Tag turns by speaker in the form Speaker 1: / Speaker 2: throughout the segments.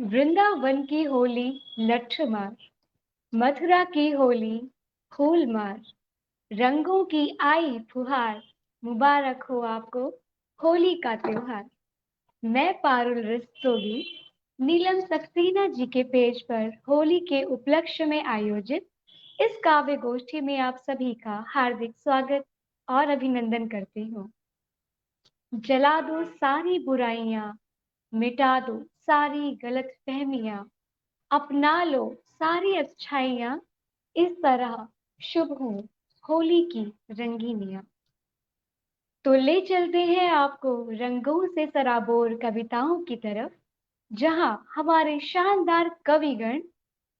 Speaker 1: वृंदावन की होली लठमार, मथुरा की होली फूल मार, रंगों की आई फुहार, मुबारक हो आपको होली का त्योहार। मैं पारुल रस्तोगी नीलम सक्सेना जी के पेज पर होली के उपलक्ष्य में आयोजित इस काव्य गोष्ठी में आप सभी का हार्दिक स्वागत और अभिनंदन करती हूँ। जला दो सारी बुराइयां, मिटा दो सारी गलतफहमियां, अपना लो सारी अच्छाइयां, इस तरह शुभ हो होली की रंगीनियां। तो ले चलते हैं आपको रंगों से सराबोर कविताओं की तरफ, जहां हमारे शानदार कविगण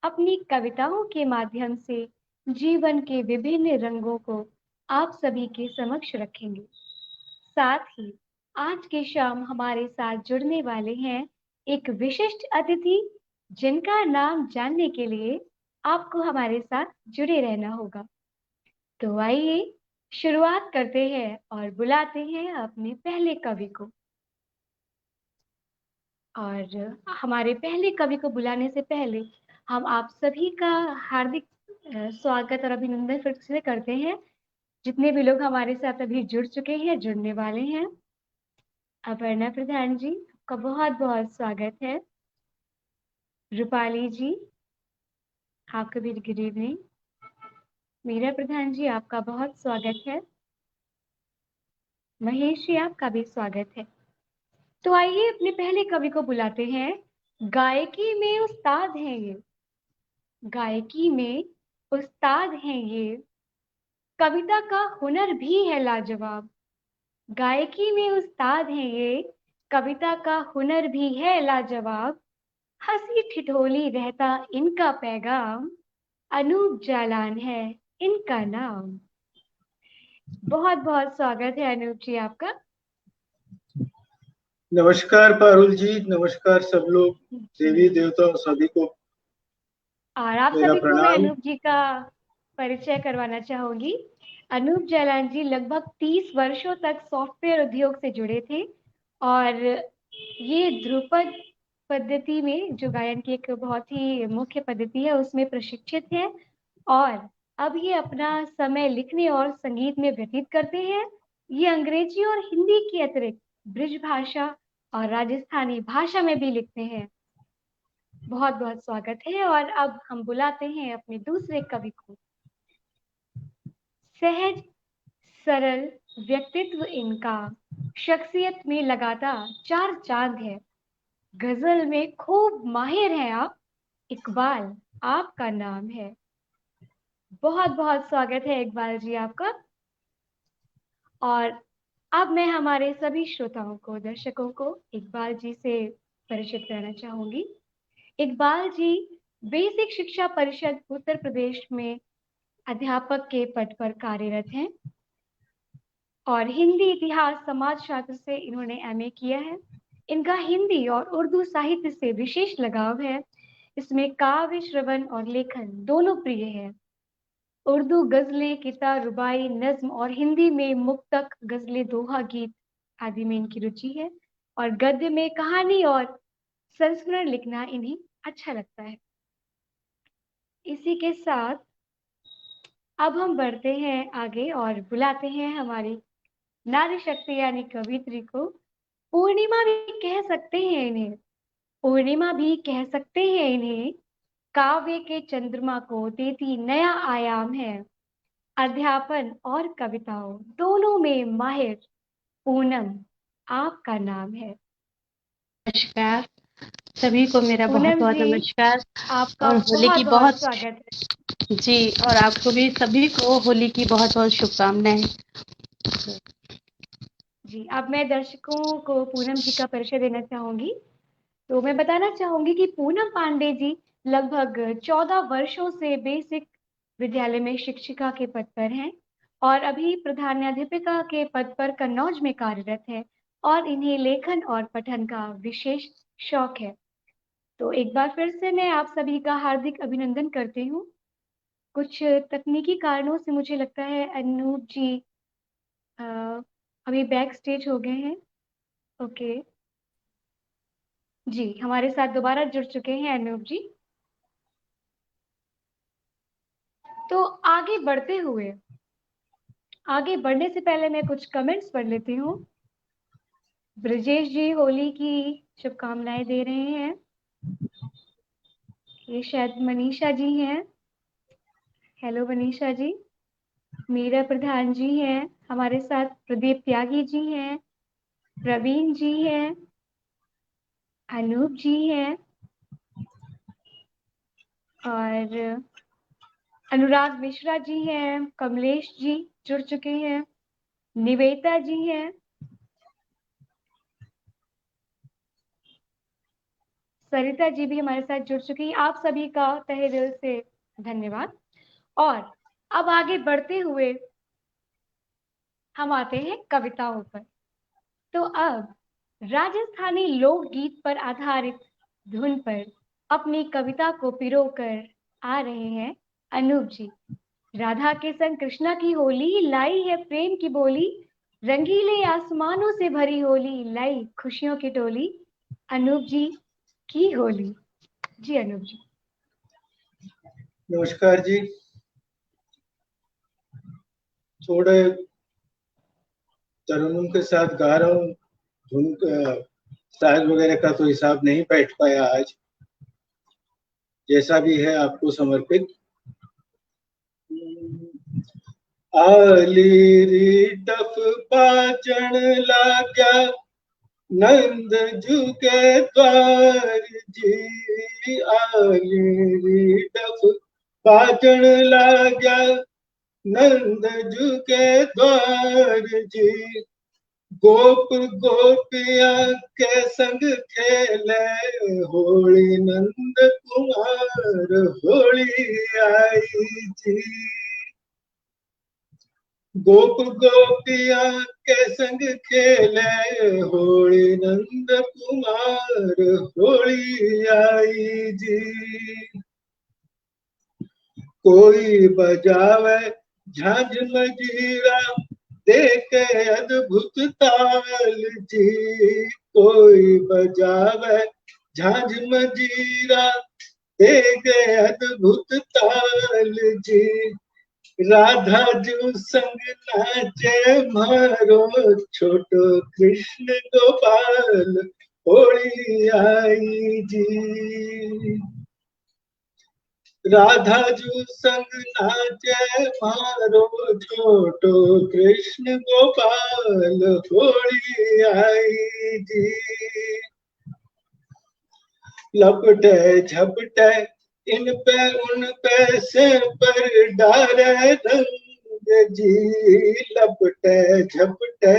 Speaker 1: अपनी कविताओं के माध्यम से जीवन के विभिन्न रंगों को आप सभी के समक्ष रखेंगे। साथ ही आज की शाम हमारे साथ जुड़ने वाले हैं एक विशिष्ट अतिथि, जिनका नाम जानने के लिए आपको हमारे साथ जुड़े रहना होगा। तो आइए शुरुआत करते हैं और बुलाते हैं अपने पहले कवि को। और हमारे पहले कवि को बुलाने से पहले हम आप सभी का हार्दिक स्वागत और अभिनंदन फिर से करते हैं। जितने भी लोग हमारे साथ अभी जुड़ चुके हैं, जुड़ने वाले हैं। अपर्णा प्रधान जी, आपका बहुत बहुत स्वागत है। रूपाली जी, आपका भी गुड इवनिंग। मीरा प्रधान जी, आपका बहुत स्वागत है। महेश जी, आपका भी स्वागत है। तो आइए अपने पहले कवि को बुलाते हैं। गायकी में उस्ताद हैं ये, गायकी में उस्ताद हैं ये, कविता का हुनर भी है लाजवाब। गायकी में उस्ताद हैं ये, कविता का हुनर भी है लाजवाब। हंसी ठिठोली रहता इनका पैगाम, अनूप जालान है इनका नाम। बहुत बहुत स्वागत है अनूप जी आपका।
Speaker 2: नमस्कार पारुल जी, नमस्कार सब लोग, देवी देवताओं सभी को
Speaker 1: और आप
Speaker 2: मेरा
Speaker 1: सभी को मैं
Speaker 2: प्रणाम।
Speaker 1: अनूप जी का परिचय करवाना चाहूंगी। अनूप जालान जी लगभग 30 वर्षों तक सॉफ्टवेयर उद्योग से जुड़े थे और ये ध्रुपद पद्धति में, जो गायन की एक बहुत ही मुख्य पद्धति है, उसमें प्रशिक्षित है। और अब ये अपना समय लिखने और संगीत में व्यतीत करते हैं। ये अंग्रेजी और हिंदी के अतिरिक्त ब्रिज भाषा और राजस्थानी भाषा में भी लिखते हैं। बहुत बहुत स्वागत है। और अब हम बुलाते हैं अपने दूसरे कवि को। सहज सरल व्यक्तित्व इनका, शख्सियत में लगाता 4 चांद है। गजल में खूब माहिर हैं आप, इकबाल आपका नाम है। बहुत बहुत स्वागत है इकबाल जी आपका। और अब मैं हमारे सभी श्रोताओं को, दर्शकों को इकबाल जी से परिचित कराना चाहूंगी। इकबाल जी बेसिक शिक्षा परिषद उत्तर प्रदेश में अध्यापक के पद पर कार्यरत हैं और हिंदी इतिहास समाजशास्त्र से इन्होंने एमए किया है। इनका हिंदी और उर्दू साहित्य से विशेष लगाव है। इसमें काव्य श्रवण और लेखन दोनों प्रिय है। उर्दू गजलें, किता, रुबाई, नज्म और हिंदी में मुक्तक, गजलें, दोहा, गीत आदि में इनकी रुचि है। और गद्य में कहानी और संस्मरण लिखना इन्हें अच्छा लगता है। इसी के साथ अब हम बढ़ते हैं आगे और बुलाते हैं हमारी नारी शक्ति यानी कवित्री को। पूर्णिमा भी कह सकते हैं इन्हें, पूर्णिमा भी कह सकते हैं इन्हें, काव्य के चंद्रमा को देती नया आयाम है। अध्यापन और कविताओं दोनों में माहिर, पूनम आपका नाम है।
Speaker 3: नमस्कार सभी को, मेरा बहुत
Speaker 1: पूनम
Speaker 3: बहुत
Speaker 1: जी,
Speaker 3: नमस्कार।
Speaker 1: आपका
Speaker 3: और होली
Speaker 1: बहुत
Speaker 3: की
Speaker 1: बहुत
Speaker 3: बहुत
Speaker 1: स्वागत है।
Speaker 3: जी, और आपको भी सभी को होली की बहुत बहुत शुभकामनाएं।
Speaker 1: जी, अब मैं दर्शकों को पूनम जी का परिचय देना चाहूंगी। तो मैं बताना चाहूंगी कि पूनम पांडे जी लगभग 14 वर्षों से बेसिक विद्यालय में शिक्षिका के पद पर हैं और अभी प्रधानाध्यापिका के पद पर कन्नौज में कार्यरत है। और इन्हें लेखन और पठन का विशेष शौक है। तो एक बार फिर से मैं आप सभी का हार्दिक अभिनंदन करती हूँ। कुछ तकनीकी कारणों से मुझे लगता है अनूप जी अ, अभी बैक स्टेज हो गए हैं। ओके, जी हमारे साथ दोबारा जुड़ चुके हैं अनूप जी। तो आगे बढ़ने से पहले मैं कुछ कमेंट्स पढ़ लेती हूँ। ब्रजेश जी होली की शुभकामनाएं दे रहे हैं। ये शायद मनीषा जी हैं। हेलो मनीषा जी। मीरा प्रधान जी हैं हमारे साथ। प्रदीप त्यागी जी हैं। प्रवीण जी हैं। अनूप जी हैं। और अनुराग मिश्रा जी हैं। कमलेश जी जुड़ चुके हैं। निवेता जी हैं। सरिता जी भी हमारे साथ जुड़ चुकी हैं। आप सभी का तहे दिल से धन्यवाद। और अब आगे बढ़ते हुए हम आते हैं कविताओं पर। तो अब राजस्थानी लोकगीत पर आधारित धुन पर अपनी कविता को पिरोकर आ रहे हैं अनूप जी। राधा के संग कृष्णा की होली लाई है प्रेम की बोली, रंगीले आसमानों से भरी होली लाई खुशियों की टोली, अनूप जी की होली। जी अनूप जी।
Speaker 2: नमस्कार जी। थोड़े तरन्नुम के साथ गा रहा हूँ। धुन साज वगैरह का तो हिसाब नहीं बैठ पाया आज। जैसा भी है आपको समर्पित। आली री टफ पाचन लाग्या नंद झुके द्वार जी। आली री टफ पाचन लाग्या नंद झुके द्वार जी। गोप गोपिया के संग खेले होली नंद कुमार होली आई जी। गोप गोपिया के संग खेले होली नंद कुमार होली आई जी। कोई बजावे झांझ मजीरा देखे अद्भुत ताल जी। कोई बजावे झांझ मजीरा देखे अद्भुत ताल जी। राधा जो संग नाचे मारो छोटो कृष्ण गोपाल होली आई जी। राधा जो संग नाचे मारो छोटो कृष्ण गोपाल होली आई जी। लपटे झपटे इन पे उन पे से पर डारे रंग जी। लपटे झपटे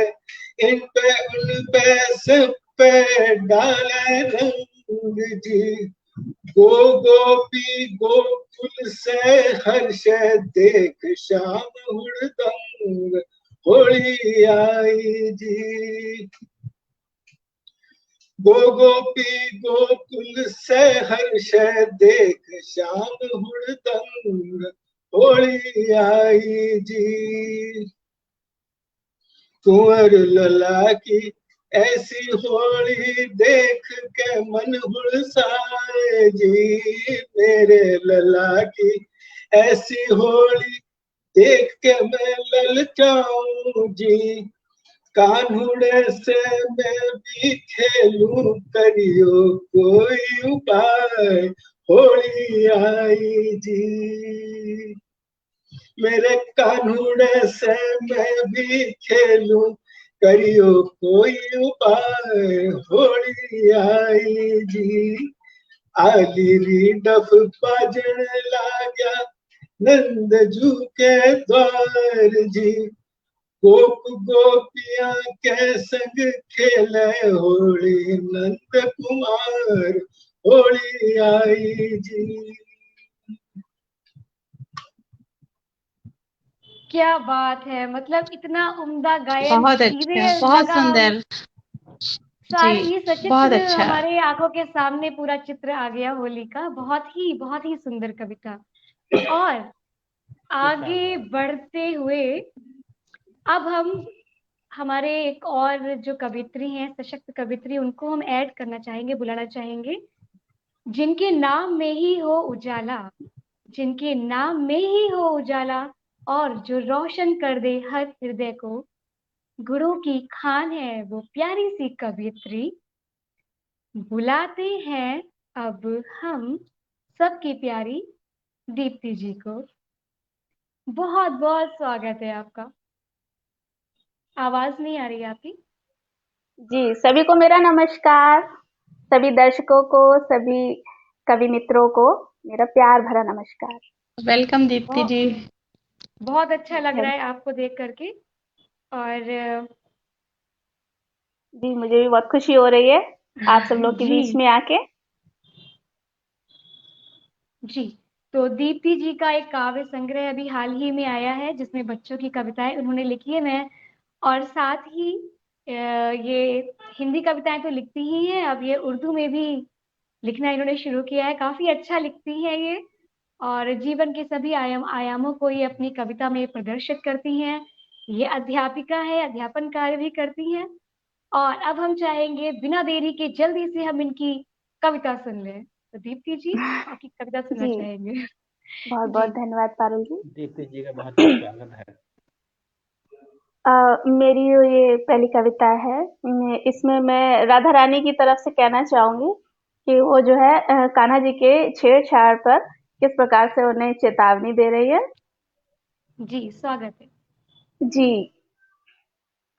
Speaker 2: इन पे उन पे से पे डाले रंग जी। गोपी गोकुल से हर्ष देख श्याम हुड़दंग होली आई जी। गोपी गोकुल से हर्ष देख श्याम हुड़दंग होली आई जी। कुंवर लला की ऐसी होली देख के मन हुड़साए जी। मेरे लला की ऐसी होली देख के मैं ललचाऊं जी। कान्हुड़े से मैं भी खेलूं करियो कोई उपाय होली आई जी। मेरे कान्हुड़े से मैं भी खेलूं करियो कोई उपाय होली आई जी। आली री डफ बाजन लाग्या नंद जू के द्वार जी। गोप गोपिया के संग खेले होली नंद कुमार होली आई जी।
Speaker 1: क्या बात है, मतलब इतना उम्दा गायन,
Speaker 3: बहुत
Speaker 1: सीधे
Speaker 3: अच्छा, बहुत
Speaker 1: लगाम।
Speaker 3: सुंदर।
Speaker 1: सारे
Speaker 3: जी,
Speaker 1: ये
Speaker 3: बहुत
Speaker 1: सचित्र
Speaker 3: अच्छा।
Speaker 1: हमारे आंखों के सामने पूरा चित्र आ गया होली का। बहुत ही सुंदर कविता। और आगे बढ़ते हुए अब हम हमारे एक और जो कवित्री हैं, सशक्त कवित्री, उनको हम ऐड करना चाहेंगे, बुलाना चाहेंगे। जिनके नाम में ही हो उजाला, जिनके नाम में ही हो उजाला, और जो रोशन कर दे हर हृदय को, गुणों की खान है वो प्यारी सी कवियत्री। बुलाते हैं अब हम सबकी प्यारी दीप्ति जी को। बहुत बहुत स्वागत है आपका। आवाज नहीं आ रही है आपकी?
Speaker 4: जी, सभी को मेरा नमस्कार। सभी दर्शकों को, सभी कवि मित्रों को मेरा प्यार भरा नमस्कार।
Speaker 3: वेलकम दीप्ति
Speaker 1: बहुत
Speaker 3: जी।
Speaker 1: बहुत अच्छा लग रहा
Speaker 4: थैंक
Speaker 1: है आपको देख करके। और
Speaker 4: जी, मुझे भी बहुत खुशी हो रही है आप सब लोग के
Speaker 1: जी
Speaker 4: बीच में आके।
Speaker 1: जी, तो दीप्ति जी का एक काव्य संग्रह अभी हाल ही में आया है, जिसमें बच्चों की कविताएं उन्होंने लिखी है। मैं और साथ ही ये हिंदी कविताएं तो लिखती ही हैं, अब ये उर्दू में भी लिखना इन्होंने शुरू किया है। काफी अच्छा लिखती है ये, और जीवन के सभी आयामों को ये अपनी कविता में प्रदर्शित करती हैं। ये अध्यापिका है, अध्यापन कार्य भी करती हैं। और अब हम चाहेंगे बिना देरी के जल्दी से हम इनकी कविता सुन लें। तो दीप्ति जी, आपकी कविता सुनना
Speaker 4: जी,
Speaker 1: चाहेंगे।
Speaker 4: बहुत बहुत
Speaker 1: जी
Speaker 4: धन्यवाद पारुल जी।
Speaker 2: दीप्ति जी का बहुत बहुत स्वागत है।
Speaker 4: मेरी ये पहली कविता है। इसमें मैं राधा रानी की तरफ से कहना चाहूंगी कि वो जो है कान्हा जी के छेड़छाड़ पर किस प्रकार से उन्हें चेतावनी दे रही है।
Speaker 1: जी, स्वागत है।
Speaker 4: जी,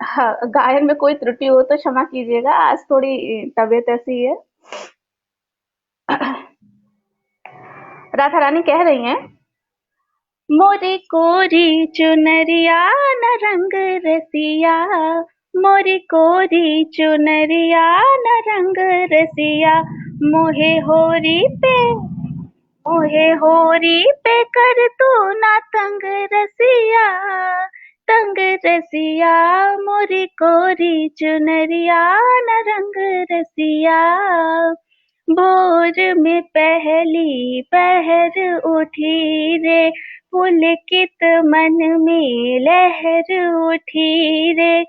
Speaker 4: हाँ, गायन में कोई त्रुटि हो तो क्षमा कीजिएगा, आज थोड़ी तबीयत ऐसी है। राधा रानी कह रही हैं, मोरी कोरी चुनरिया न रंग रसिया, मोरी कोरी चुनरिया न रंग रसिया, मोहे होरी पे, मोहे होरी पे कर तू ना तंग रसिया, तंग रसिया, मोरी कोरी चुनरिया न रंग रसिया। भोर में पहली पहर उठी रे, पुलकित मन में लहर उठी रे,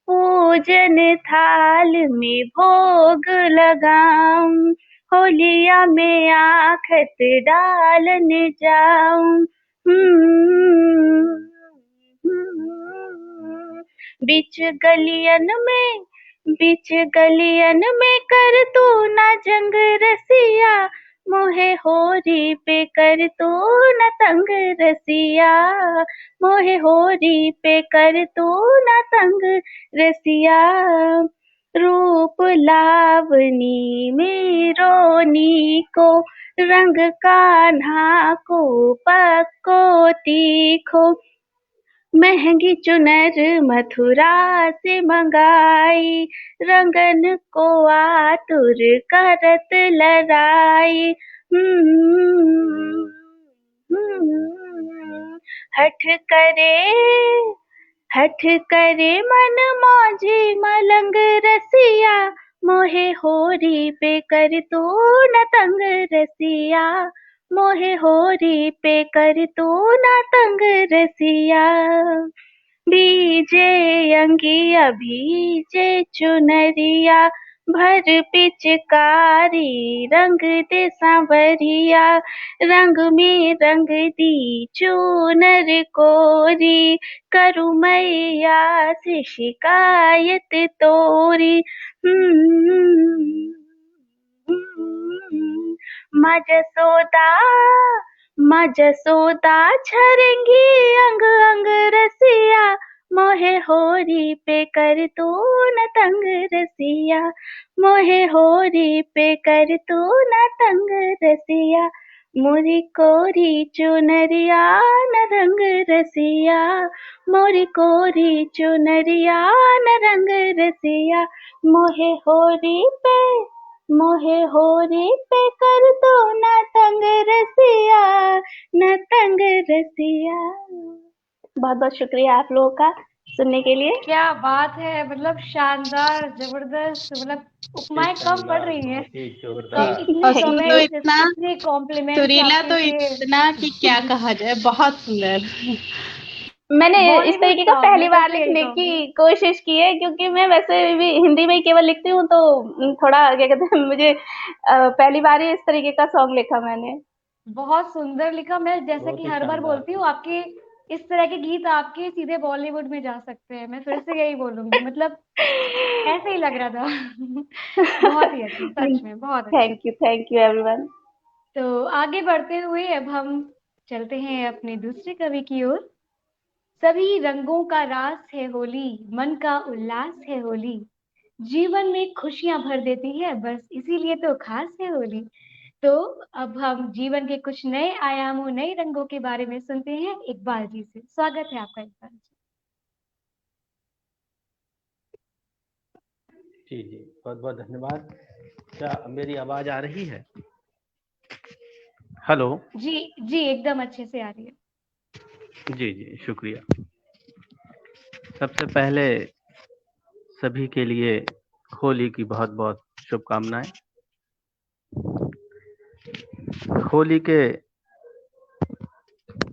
Speaker 4: पूजन थाल में भोग लगाऊं, होलिया में आखत डालन जाऊं। बीच गलियन में, बीच गलियन में कर तू ना जंग रसिया, मोहे होरी पे कर तू न तंग रसिया, मोहे होरी पे कर तू न तंग रसिया। रूप लावनी में रोनी को, रंग कान्हा को पक्को तीखो, महंगी चुनर मथुरा से मंगाई, रंगन को आतुर करत लड़ाई। हठ करे, हठ करे मन मौजी मलंग रसिया, मोहे होरी पे कर तू न तंग रसिया, मोहे होरी पे कर तू न तंग रसिया। बीजे अंगिया भीजे चुनरिया, भर पिचकारी रंग दे सांवरिया, रंग में रंग दी चूनर कोरी, करू मैया से शिकायत तोरी। माँ जसोदा, माँ जसोदा छरेंगी अंग अंग रसिया, मोहे होरी पे कर तू न तंग रसिया, मोहे होरी पे कर तू न तंग रसिया। मोरी कोरी चुनरिया न रंग रसिया, मोरी कोरी चुनरिया न रंग रसिया, मोहे होरी पे, मोहे होरी पे कर दो न तंग रसिया, न तंग रसिया। बहुत बहुत शुक्रिया आप लोगों का सुनने के लिए।
Speaker 1: क्या बात है, मतलब शानदार, जबरदस्त, मतलब उपमाएं कम पड़ रही हैं।
Speaker 2: जोरदार।
Speaker 1: इतने
Speaker 3: पसंद तो
Speaker 1: कमेंट्स,
Speaker 3: इतना,
Speaker 1: इतने कॉम्प्लीमेंट्स
Speaker 3: सुरीला
Speaker 1: आपके
Speaker 3: तो
Speaker 1: लिए।
Speaker 3: इतना कि क्या कहा जाए, बहुत सुंदर।
Speaker 4: मैंने इस
Speaker 1: बॉलीवुड
Speaker 4: तरीके का
Speaker 1: सॉन्ग
Speaker 4: पहली
Speaker 1: है, तब
Speaker 4: बार
Speaker 1: से यही
Speaker 4: लिखने
Speaker 1: सॉन्ग है।
Speaker 4: की कोशिश की है, क्योंकि मैं वैसे भी हिंदी में ही केवल लिखती हूँ, तो थोड़ा क्या कहते हैं, मुझे पहली बार ही इस तरीके का सॉन्ग लिखा मैंने।
Speaker 1: बहुत सुंदर लिखा। मैं जैसे कि
Speaker 2: बहुत ही
Speaker 1: हर बार
Speaker 2: शानदार।
Speaker 1: बोलती हूँ, आपके इस तरह के गीत आपके सीधे बॉलीवुड में जा सकते हैं। मैं फिर से यही बोलूंगी, मतलब ऐसे ही लग रहा था। बहुत ही अच्छा, सच में बहुत अच्छा।
Speaker 4: Thank you everyone.
Speaker 1: तो आगे बढ़ते हुए अब हम चलते हैं अपने दूसरे कवि की ओर। सभी रंगों का रास है होली, मन का उल्लास है होली, जीवन में खुशियां भर देती है, बस इसीलिए तो खास है होली। तो अब हम जीवन के कुछ नए आयामों, नए रंगों के बारे में सुनते हैं इकबाल जी से। स्वागत है आपका इकबाल जी।
Speaker 5: जी जी, बहुत बहुत धन्यवाद। क्या मेरी आवाज आ रही है? हेलो।
Speaker 1: जी जी, एकदम अच्छे से आ रही है।
Speaker 5: जी जी, शुक्रिया। सबसे पहले सभी के लिए होली की बहुत बहुत शुभकामनाएं। होली के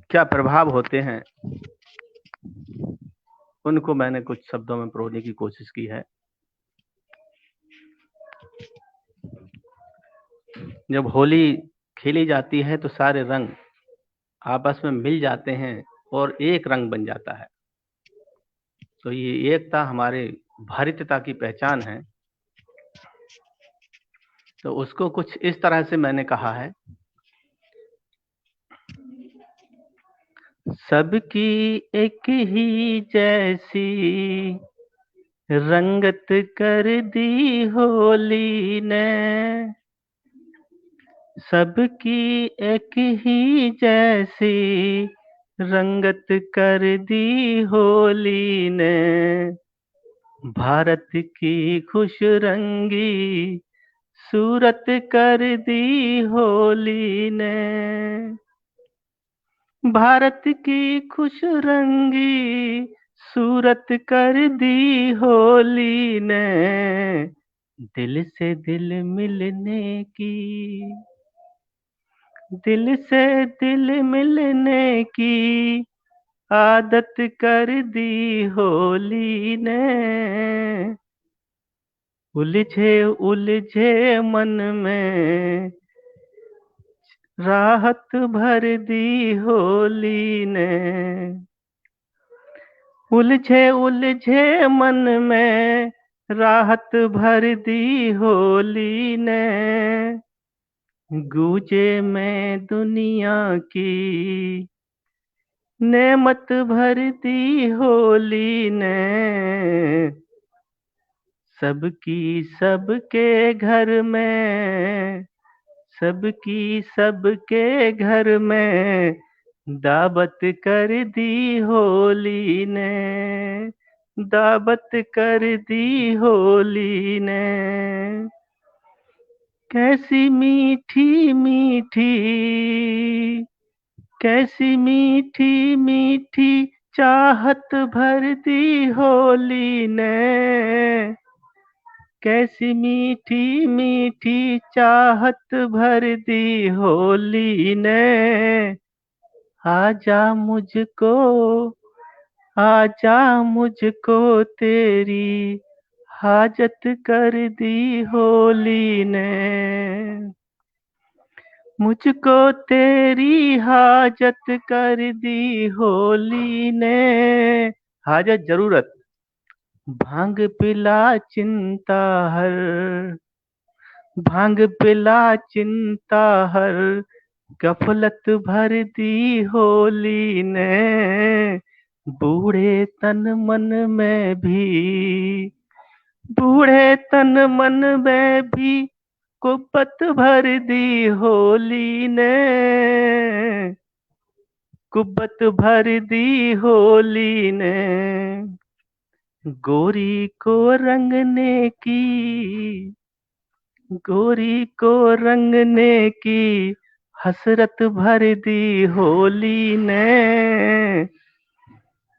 Speaker 5: क्या प्रभाव होते हैं, उनको मैंने कुछ शब्दों में परोने की कोशिश की है। जब होली खेली जाती है तो सारे रंग आपस में मिल जाते हैं और एक रंग बन जाता है। तो ये एकता हमारे भारतीयता की पहचान है। तो उसको कुछ इस तरह से मैंने कहा है। सबकी एक ही जैसी रंगत कर दी होली ने, सबकी एक ही जैसी रंगत कर दी होली ने, भारत की खुश रंगी सूरत कर दी होली ने, भारत की खुश रंगी सूरत कर दी होली ने, दिल से दिल मिलने की, दिल से दिल मिलने की आदत कर दी होली ने, उलझे उलझे मन में राहत भर दी होली ने, उलझे उलझे मन में राहत भर दी होली ने, गूंजे में दुनिया की नेमत भर दी होली ने, सबकी सबके घर में, सबकी सबके घर में दावत कर दी होली ने, दावत कर दी होली ने, कैसी मीठी मीठी, कैसी मीठी मीठी चाहत भर दी होली ने, कैसी मीठी मीठी चाहत भर दी होली ने, आजा मुझको, आजा मुझको तेरी हाजत कर दी होली ने, मुझको तेरी हाजत कर दी होली ने, हाजत जरूरत, भांग पिला चिंता हर, भांग पिला चिंता हर, गफलत भर दी होली ने, बूढ़े तन मन में भी, बूढ़े तन मन में भी कुब्बत भर दी होली ने, कुब्बत भर दी होली ने, गोरी को रंगने की, गोरी को रंगने की हसरत भर दी होली ने,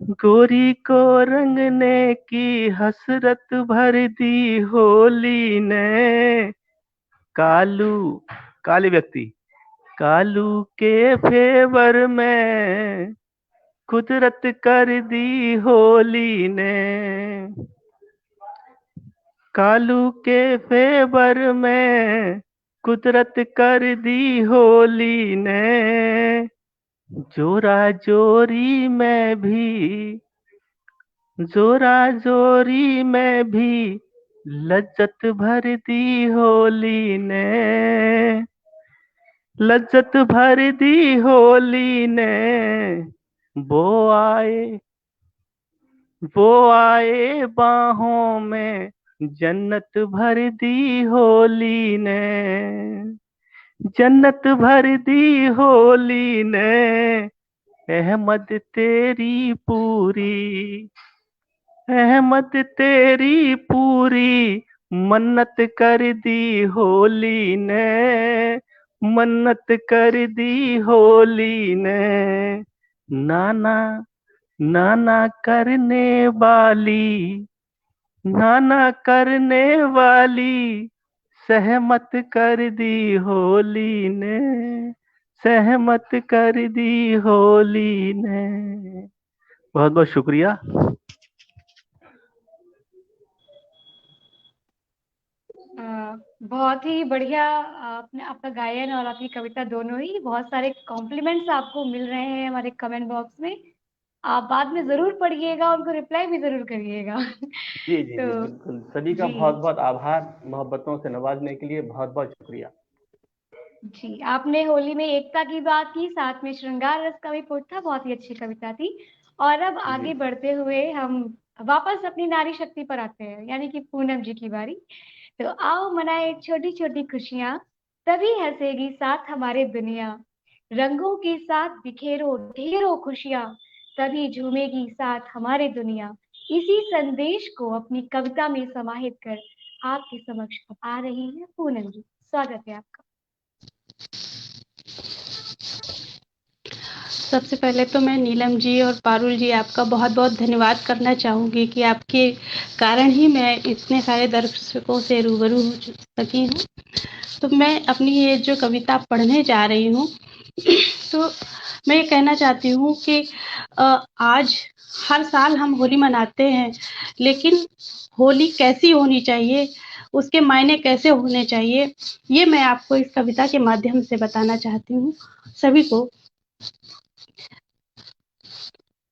Speaker 5: गोरी को रंगने की हसरत भर दी होली ने, कालू, काले व्यक्ति, कालू के फेवर में, कुदरत कर दी होली ने, कालू के फेवर में कुदरत कर दी होली ने, जोरा जोरी में भी, जोरा जोरी में भी लज्जत भर दी होली ने, लज्जत भर दी होली ने, वो आए, वो आए बाहों में, जन्नत भर दी होली ने, जन्नत भर दी होली ने, अहमद तेरी पूरी, अहमद तेरी पूरी, मन्नत कर दी होली ने, मन्नत कर दी होली ने, नाना नाना करने वाली, नाना करने वाली, सहमत कर दी होली ने, सहमत कर दी होली ने। बहुत बहुत शुक्रिया।
Speaker 1: बहुत ही बढ़िया आपने आपका गायन और आपकी कविता दोनों ही, बहुत सारे कॉम्प्लीमेंट्स आपको मिल रहे हैं हमारे कमेंट बॉक्स में। आप बाद में जरूर पढ़िएगा, उनको रिप्लाई भी जरूर करिएगा।
Speaker 5: जी जी जी,
Speaker 1: तो
Speaker 5: बिल्कुल। सभी का
Speaker 1: जी
Speaker 5: बहुत बहुत आभार, मोहब्बतों से नवाजने के लिए बहुत बहुत शुक्रिया।
Speaker 1: जी, आपने होली में एकता की बात की, साथ में श्रृंगार रस का भी पुट था, बहुत ही अच्छी कविता थी। और अब आगे बढ़ते हुए हम वापस अपनी नारी शक्ति पर आते हैं, यानी कि पूनम जी की बारी। तो आओ मनाए छोटी छोटी खुशियां, तभी हंसेगी साथ हमारे दुनिया। रंगों के साथ बिखेरो ढेरों खुशियां, तभी झूमेगी साथ हमारे दुनिया। इसी संदेश को अपनी कविता में समाहित कर आपके समक्ष अब आ रही है पूनम जी। स्वागत है आपका।
Speaker 3: सबसे पहले तो मैं नीलम जी और पारुल जी आपका बहुत बहुत धन्यवाद करना चाहूँगी कि आपके कारण ही मैं इतने सारे दर्शकों से रूबरू हो सकी हूँ। तो मैं अपनी ये जो कविता पढ़ने जा रही हूँ तो मैं ये कहना चाहती हूँ कि आज हर साल हम होली मनाते हैं, लेकिन होली कैसी होनी चाहिए, उसके मायने कैसे होने चाहिए, ये मैं आपको इस कविता के माध्यम से बताना चाहती हूँ सभी को।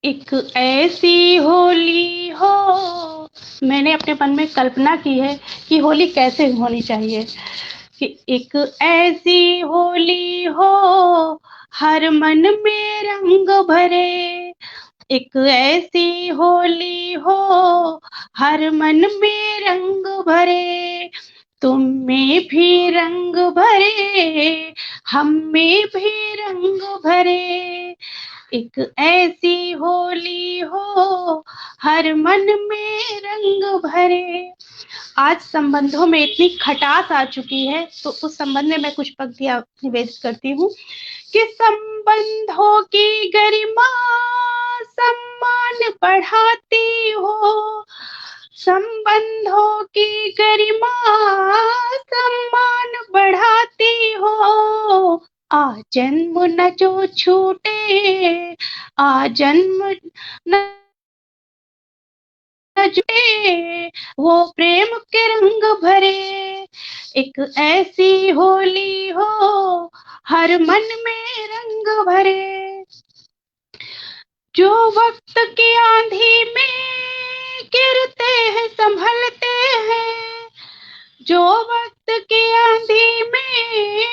Speaker 3: एक ऐसी होली हो, मैंने अपने मन में कल्पना की है कि होली कैसे होनी चाहिए, कि एक ऐसी होली हो हर मन में रंग भरे, एक ऐसी होली हो हर मन में रंग भरे, तुम में भी रंग भरे हम में भी रंग भरे, एक ऐसी होली हो हर मन में रंग भरे। आज संबंधों में इतनी खटास आ चुकी है, तो उस संबंध में मैं कुछ पंक्तियां निवेदित करती हूँ कि संबंधों की गरिमा सम्मान बढ़ाती हो, संबंधों की गरिमा सम्मान बढ़ाती हो, आ जन्म न जो छूटे, आ जन्म न जुटे, वो प्रेम के रंग भरे, एक ऐसी होली हो हर मन में रंग भरे, जो वक्त की आंधी में गिरते हैं संभलते हैं, जो वक्त की आंधी में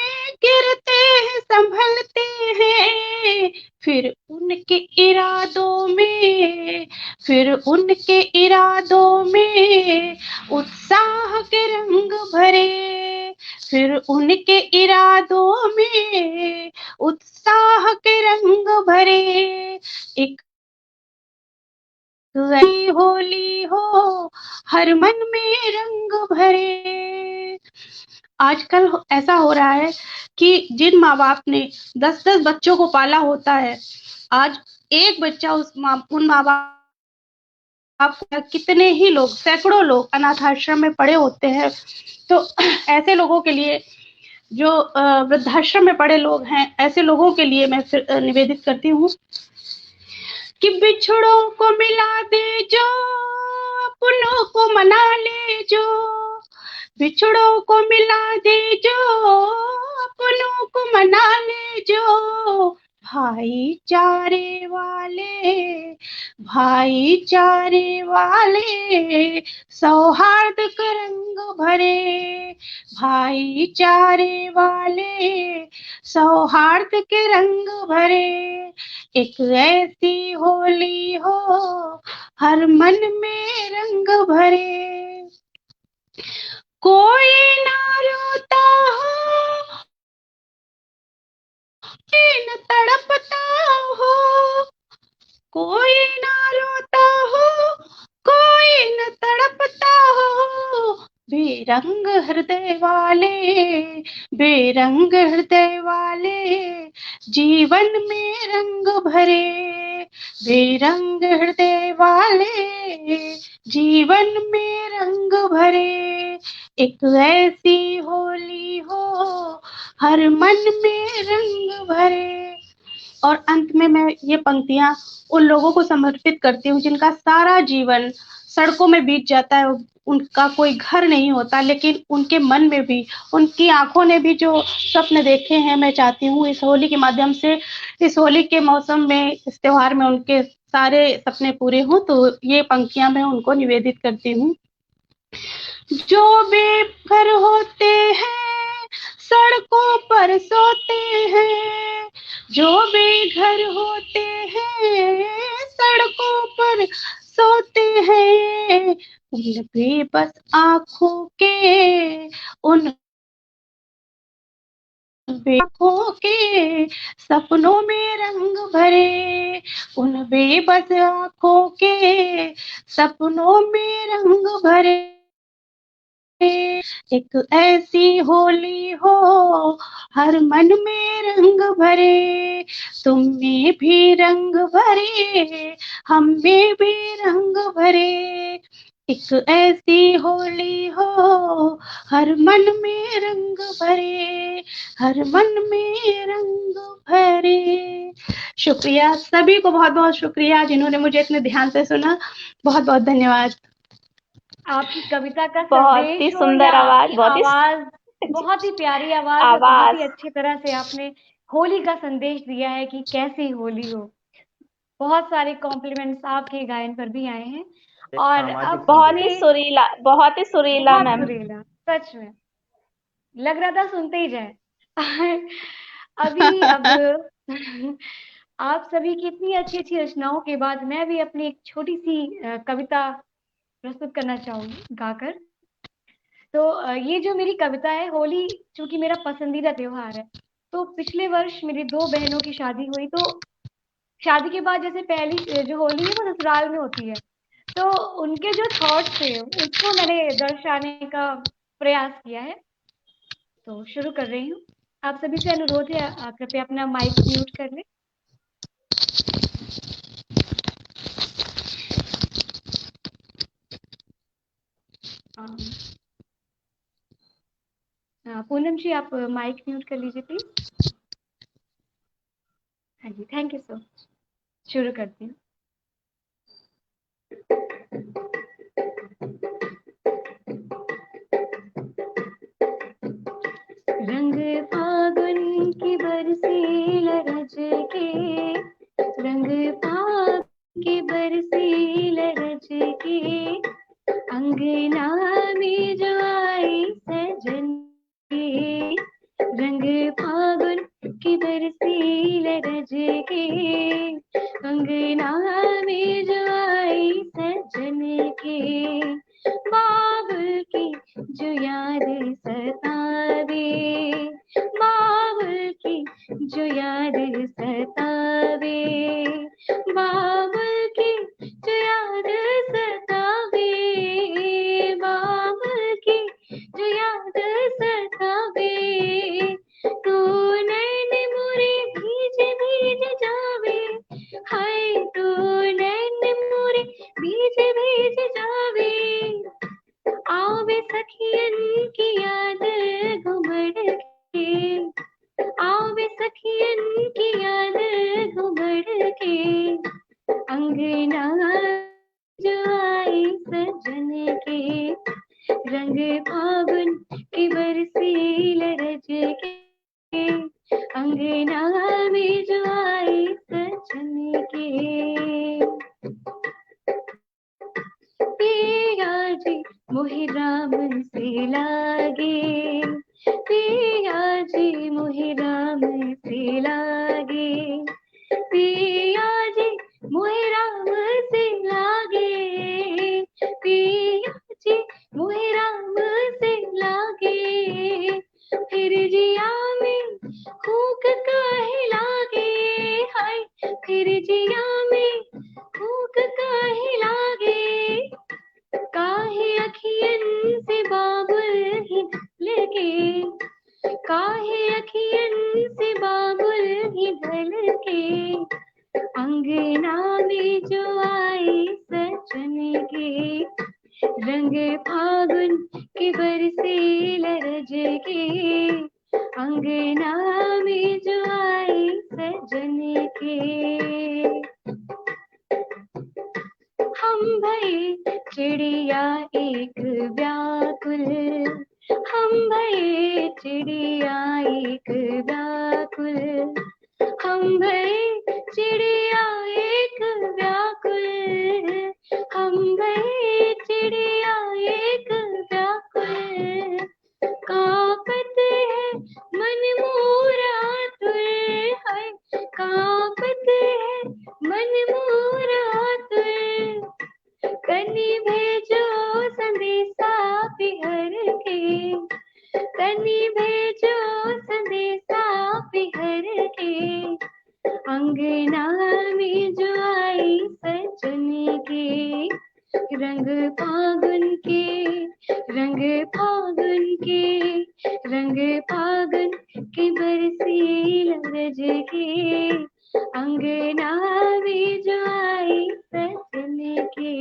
Speaker 3: गिरते हैं संभलते हैं, फिर उनके इरादों में, फिर उनके इरादों में उत्साह के रंग भरे, फिर उनके इरादों में उत्साह के रंग भरे, एक ऐसी होली हो हर मन में रंग भरे। आजकल ऐसा हो रहा है कि जिन माँ बाप ने 10-10 बच्चों को पाला होता है, आज एक बच्चा उन माँ बाप, कितने ही लोग, सैकड़ों लोग अनाथ आश्रम में पड़े होते हैं। तो ऐसे लोगों के लिए, जो वृद्धाश्रम में पड़े लोग हैं, ऐसे लोगों के लिए मैं फिर निवेदित करती हूँ कि बिछड़ों को मिला दे जो, अपनों को मना ले जो, बिछड़ों को मिला दे जो, अपनों को मना ले जो, भाईचारे वाले, भाईचारे वाले, सौहार्द का रंग भरे, भाईचारे वाले, सौहार्द के रंग भरे, एक ऐसी होली हो हर मन में रंग भरे, कोई ना रोता हो, कोई न तड़पता हो, कोई ना रोता हो, कोई न तड़पता हो, बेरंग हृदय वाले, बेरंग हृदय वाले, जीवन में रंग भरे, बेरंग हृदय वाले, जीवन में रंग भरे, एक ऐसी होली हो हर मन में रंग भरे। और अंत में मैं ये पंक्तियां उन लोगों को समर्पित करती हूँ जिनका सारा जीवन सड़कों में बीत जाता है, उनका कोई घर नहीं होता, लेकिन उनके मन में भी, उनकी आंखों ने भी जो स्वप्न देखे हैं, मैं चाहती हूँ इस होली के माध्यम से, इस होली के मौसम में, इस त्योहार में उनके सारे सपने पूरे हों। तो ये पंक्तियां मैं उनको निवेदित करती हूँ। जो बेघर होते हैं सड़कों पर सोते हैं, जो बेघर होते हैं सड़कों पर सोते हैं, उन बेबस आँखों के, उन आँखों के सपनों में रंग भरे, उन बेबस आँखों के सपनों में रंग भरे, एक ऐसी होली हो हर मन में रंग भरे, तुम में भी रंग भरे, हम में भी रंग भरे, एक ऐसी होली हो हर मन में रंग भरे, हर मन में रंग भरे। शुक्रिया सभी को, बहुत बहुत शुक्रिया जिन्होंने मुझे इतने ध्यान से सुना। बहुत बहुत धन्यवाद।
Speaker 1: आपकी कविता का
Speaker 4: बहुत
Speaker 1: संदेश
Speaker 4: ही
Speaker 1: हो
Speaker 4: सुंदर
Speaker 1: या
Speaker 4: आवाज,
Speaker 1: आपकी
Speaker 4: बहुत ही
Speaker 1: आवाज, बहुत ही प्यारी आवाज है, बहुत
Speaker 4: आवाज।
Speaker 1: ही अच्छी तरह से आपने होली का संदेश दिया है कि कैसी होली हो। बहुत सारे कॉम्प्लीमेंट्स आपके गायन पर भी आए हैं और अब
Speaker 4: बहुत ही
Speaker 1: से
Speaker 4: सुरीला, बहुत ही सुरीला
Speaker 1: बहुत
Speaker 4: मैम।
Speaker 1: सुरीला, सच में लग रहा था सुनते ही जाए। अभी अब आप सभी की इतनी अच्छी अच्छी रचनाओं के बाद मैं भी अपनी एक छोटी सी कविता प्रस्तुत करना चाहूंगी गाकर। तो ये जो मेरी कविता है, होली चूंकि मेरा पसंदीदा त्योहार है, तो पिछले वर्ष मेरी 2 बहनों की शादी हुई। तो शादी के बाद जैसे पहली जो होली है वो ससुराल में होती है, तो उनके जो थॉट्स थे उसको मैंने दर्शाने का प्रयास किया है। तो शुरू कर रही हूँ। आप सभी से अनुरोध है, कृपया अपना माइक म्यूट कर लें। पूनम जी, आप माइक म्यूट कर लीजिए प्लीज। हाँ जी, थैंक यू सो मच। शुरू करती हूँ। रंग फागुन की बरसी लरज के, रंग फागुन की बरसी लरज के, अंगना में जो आई सजन के, रंग फागुन की बरसी लरज के, अंगना में जो आई सजन के, बाबुल की जो याद सतावे, बाबुल की जो याद सतावे, बाबुल की जो याद सतावे, बाबुल की जो याद सतावे, तू नैन मोरे भीज भीज जावे, हाय तू नैन मोरे भीज भीज जावे, आवे सखियन की याद घुमड़ के, आवे सखियन की याद घुमड़ के, अंगना जो आई सजन के, रंग फागुन की बरसी लरज के, अंगना में जो आई सजन के। पिया जी मोहि राम से लागे, पिया जी मोहि राम से लागे, पिया जी मोहि राम से लागे, पिया जी मोहि राम से लागे, फिर जिया में फूक काहे लागे, हाय फिर जिया में फूक काहे लागे, काहे अखियन से बाबुल ही लगे, काहे अखियन से बाबुल ही ढल के, अंगना में जो आई सजन के, रंग फागुन के बरसे लरज के, अंगना में जो आई सजन के। हम भई चिड़िया एक व्याकुल, हम भई चिड़िया एक व्याकुल, हम भई चिड़िया एक व्याकुल, हम भई चिड़िया एक व्याकुल, कांपत है मन मोर आतुर, हाय कांपत है मन मोर आतुर, कनि भेजो संदेशा पिहर के, कनि भेजो संदेशा पिहर के, अंगना में जो आई सजन के, रंग फागुन के, रंग फागुन के, रंग फागुन के बरसी लरज के, अंगना में जो आई सजन के।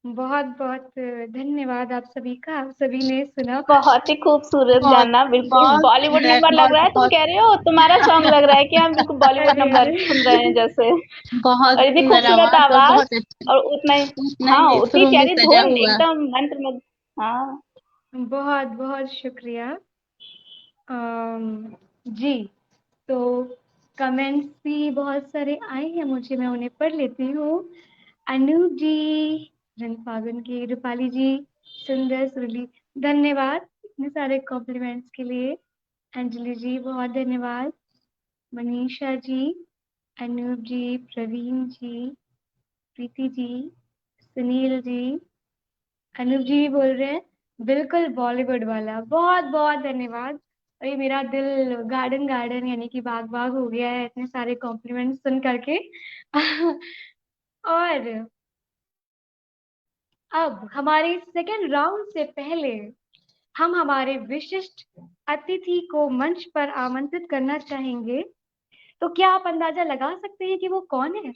Speaker 1: बहुत बहुत धन्यवाद आप सभी का, आप सभी ने सुना।
Speaker 4: बहुत ही खूबसूरत गाना, बिल्कुल बॉलीवुड नंबर लग रहा है। तुम कह रहे हो तुम्हारा सॉन्ग लग रहा है कि हम बिल्कुल बॉलीवुड नंबर सुन रहे हैं जैसे।
Speaker 3: बहुत
Speaker 4: और इतनी खूबसूरत आवाज और उतना ही हाँ उतनी
Speaker 3: सुरों में
Speaker 4: प्यारी
Speaker 3: सजा
Speaker 4: धुन,
Speaker 3: हुआ।
Speaker 4: एकदम मंत्रमुग्ध। हाँ
Speaker 1: बहुत बहुत शुक्रिया। जी, तो कमेंट्स भी बहुत सारे आए हैं मुझे, मैं उन्हें पढ़ लेती हूँ। अनूप जी, रंग फागुन की, रूपाली जी, सुंदर सुरली, धन्यवाद इतने सारे कॉम्प्लीमेंट्स के लिए। अंजलि जी बहुत धन्यवाद। मनीषा जी, अनूप जी, प्रवीण जी, प्रीति जी, सुनील जी, अनूप जी भी बोल रहे हैं बिल्कुल बॉलीवुड वाला, बहुत बहुत धन्यवाद। और ये मेरा दिल गार्डन गार्डन यानी कि बाग बाग हो गया है इतने सारे कॉम्प्लीमेंट्स सुन करके। और अब हमारे सेकेंड राउंड से पहले हम हमारे विशिष्ट अतिथि को मंच पर आमंत्रित करना चाहेंगे। तो क्या आप अंदाजा लगा सकते हैं कि वो कौन है?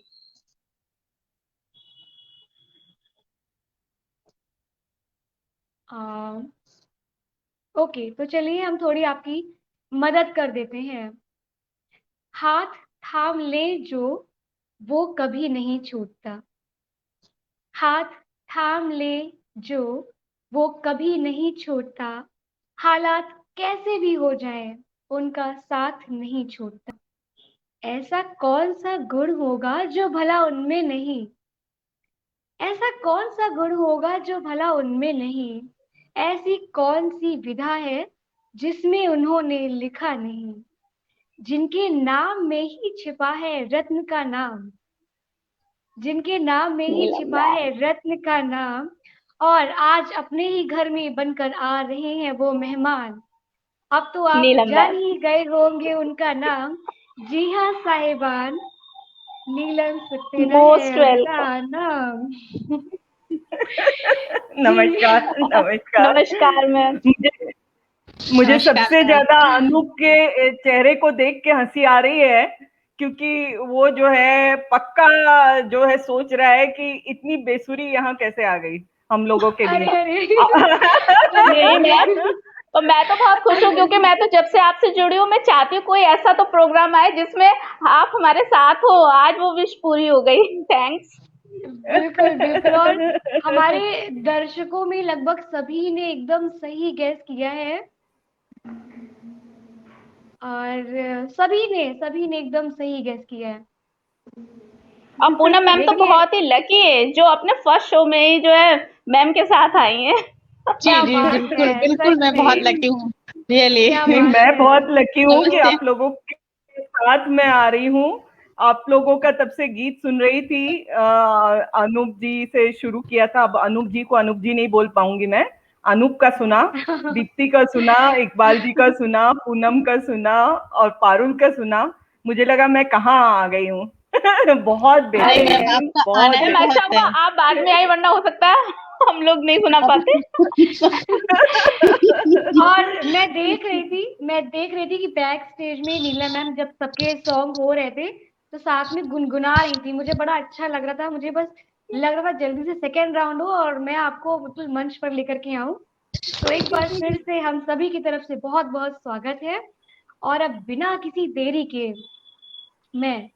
Speaker 1: ओके, तो चलिए हम थोड़ी आपकी मदद कर देते हैं। हाथ थाम ले जो वो कभी नहीं छूटता, हाथ थाम ले जो वो कभी नहीं छोड़ता, हालात कैसे भी हो जाए उनका साथ नहीं छोड़ता। ऐसा कौन सा गुण होगा जो भला उनमें नहीं, ऐसा कौन सा गुण होगा जो भला उनमें नहीं, ऐसी कौन सी विधा है जिसमें उन्होंने लिखा नहीं, जिनके नाम में ही छिपा है रत्न का नाम, जिनके नाम में ही छिपा है रत्न का नाम, और आज अपने ही घर में बनकर आ रहे हैं वो मेहमान। अब तो आप
Speaker 4: नीलम
Speaker 1: जान
Speaker 4: मैम।
Speaker 1: ही गए होंगे उनका नाम। जी हाँ साहिबान, नीलम सक्सेना
Speaker 4: मोस्ट
Speaker 1: है उनका
Speaker 4: वेलकम।
Speaker 1: नाम।
Speaker 6: नमस्कार नमस्कार।
Speaker 4: नमस्कार मैम।
Speaker 6: मुझे
Speaker 3: नमस्कार
Speaker 6: सबसे
Speaker 3: मैम।
Speaker 6: ज्यादा अनूप के चेहरे को देख के हंसी आ रही है, क्योंकि वो जो है पक्का जो है सोच रहा है कि इतनी बेसुरी यहाँ कैसे आ गई हम लोगों के
Speaker 1: अरे
Speaker 6: बीच।
Speaker 1: अरे
Speaker 4: नहीं मैम, और मैं तो बहुत खुश हूँ क्योंकि मैं तो जब से आपसे जुड़ी हूँ मैं चाहती हूँ कोई ऐसा तो प्रोग्राम आए जिसमें आप हमारे साथ हो। आज वो विश पूरी हो गई। थैंक्स।
Speaker 1: बिल्कुल बिल्कुल। और हमारे दर्शकों में लगभग सभी ने एकदम सही गैस किया है, और सभी ने एकदम सही गैस किया है।
Speaker 4: और पूनम मैम तो
Speaker 1: देखिए,
Speaker 4: बहुत ही लकी है जो अपने फर्स्ट शो में ही जो है मैम के साथ आई हैं।
Speaker 3: जी
Speaker 1: क्या
Speaker 3: जी
Speaker 1: बात
Speaker 3: बिल्कुल
Speaker 1: है,
Speaker 3: बिल्कुल,
Speaker 1: सच
Speaker 3: मैं बहुत
Speaker 1: में
Speaker 3: लकी हूँ रियली।
Speaker 1: क्या
Speaker 6: नहीं,
Speaker 1: बात
Speaker 6: मैं
Speaker 1: है।
Speaker 6: बहुत लकी हूँ कि
Speaker 3: नमस्ते।
Speaker 6: आप लोगों के साथ मैं आ रही हूँ। आप लोगों का तब से गीत सुन रही थी। अनूप जी से शुरू किया था, अब अनूप जी को अनूप जी नहीं बोल पाऊंगी मैं। अनूप का सुना, दीप्ति का सुना, इकबाल जी का सुना, पूनम का सुना और पारुल का सुना। मुझे लगा मैं कहाँ आ गई हूँ। बहुत
Speaker 3: नहीं मैम,
Speaker 6: बेहतरीन,
Speaker 3: आपका
Speaker 6: बहुत
Speaker 3: आना ही
Speaker 4: मैम अच्छा
Speaker 3: बहुत
Speaker 4: हुआ
Speaker 3: है।
Speaker 4: आप बाद में आई वरना हो सकता है हम लोग नहीं सुना पाते।
Speaker 1: और मैं देख रही थी कि बैक स्टेज में नीलम मैम जब सबके सॉन्ग हो रहे थे तो साथ में गुनगुना रही थी। मुझे बड़ा अच्छा लग रहा था, मुझे बस लग रहा था जल्दी से सेकेंड राउंड हो और मैं आपको बिल्कुल मंच पर लेकर के आऊं। तो एक बार फिर से हम सभी की तरफ से बहुत बहुत स्वागत है। और अब बिना किसी देरी के मैं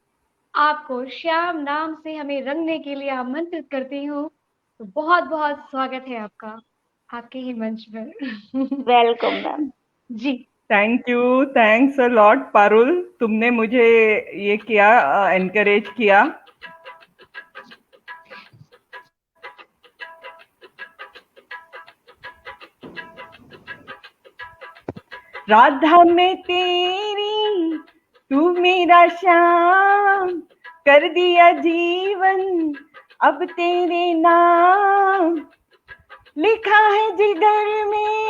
Speaker 1: आपको श्याम नाम से हमें रंगने के लिए आमंत्रित करती हूँ। तो बहुत बहुत स्वागत है आपका आपके ही मंच पर।
Speaker 4: Welcome ma'am.
Speaker 1: जी।
Speaker 6: Thank you, thanks a lot Parul, तुमने मुझे ये किया, एनकरेज किया। राधा में तेरी तू मेरा श्याम, कर दिया जीवन अब तेरे नाम, लिखा है जिगर में,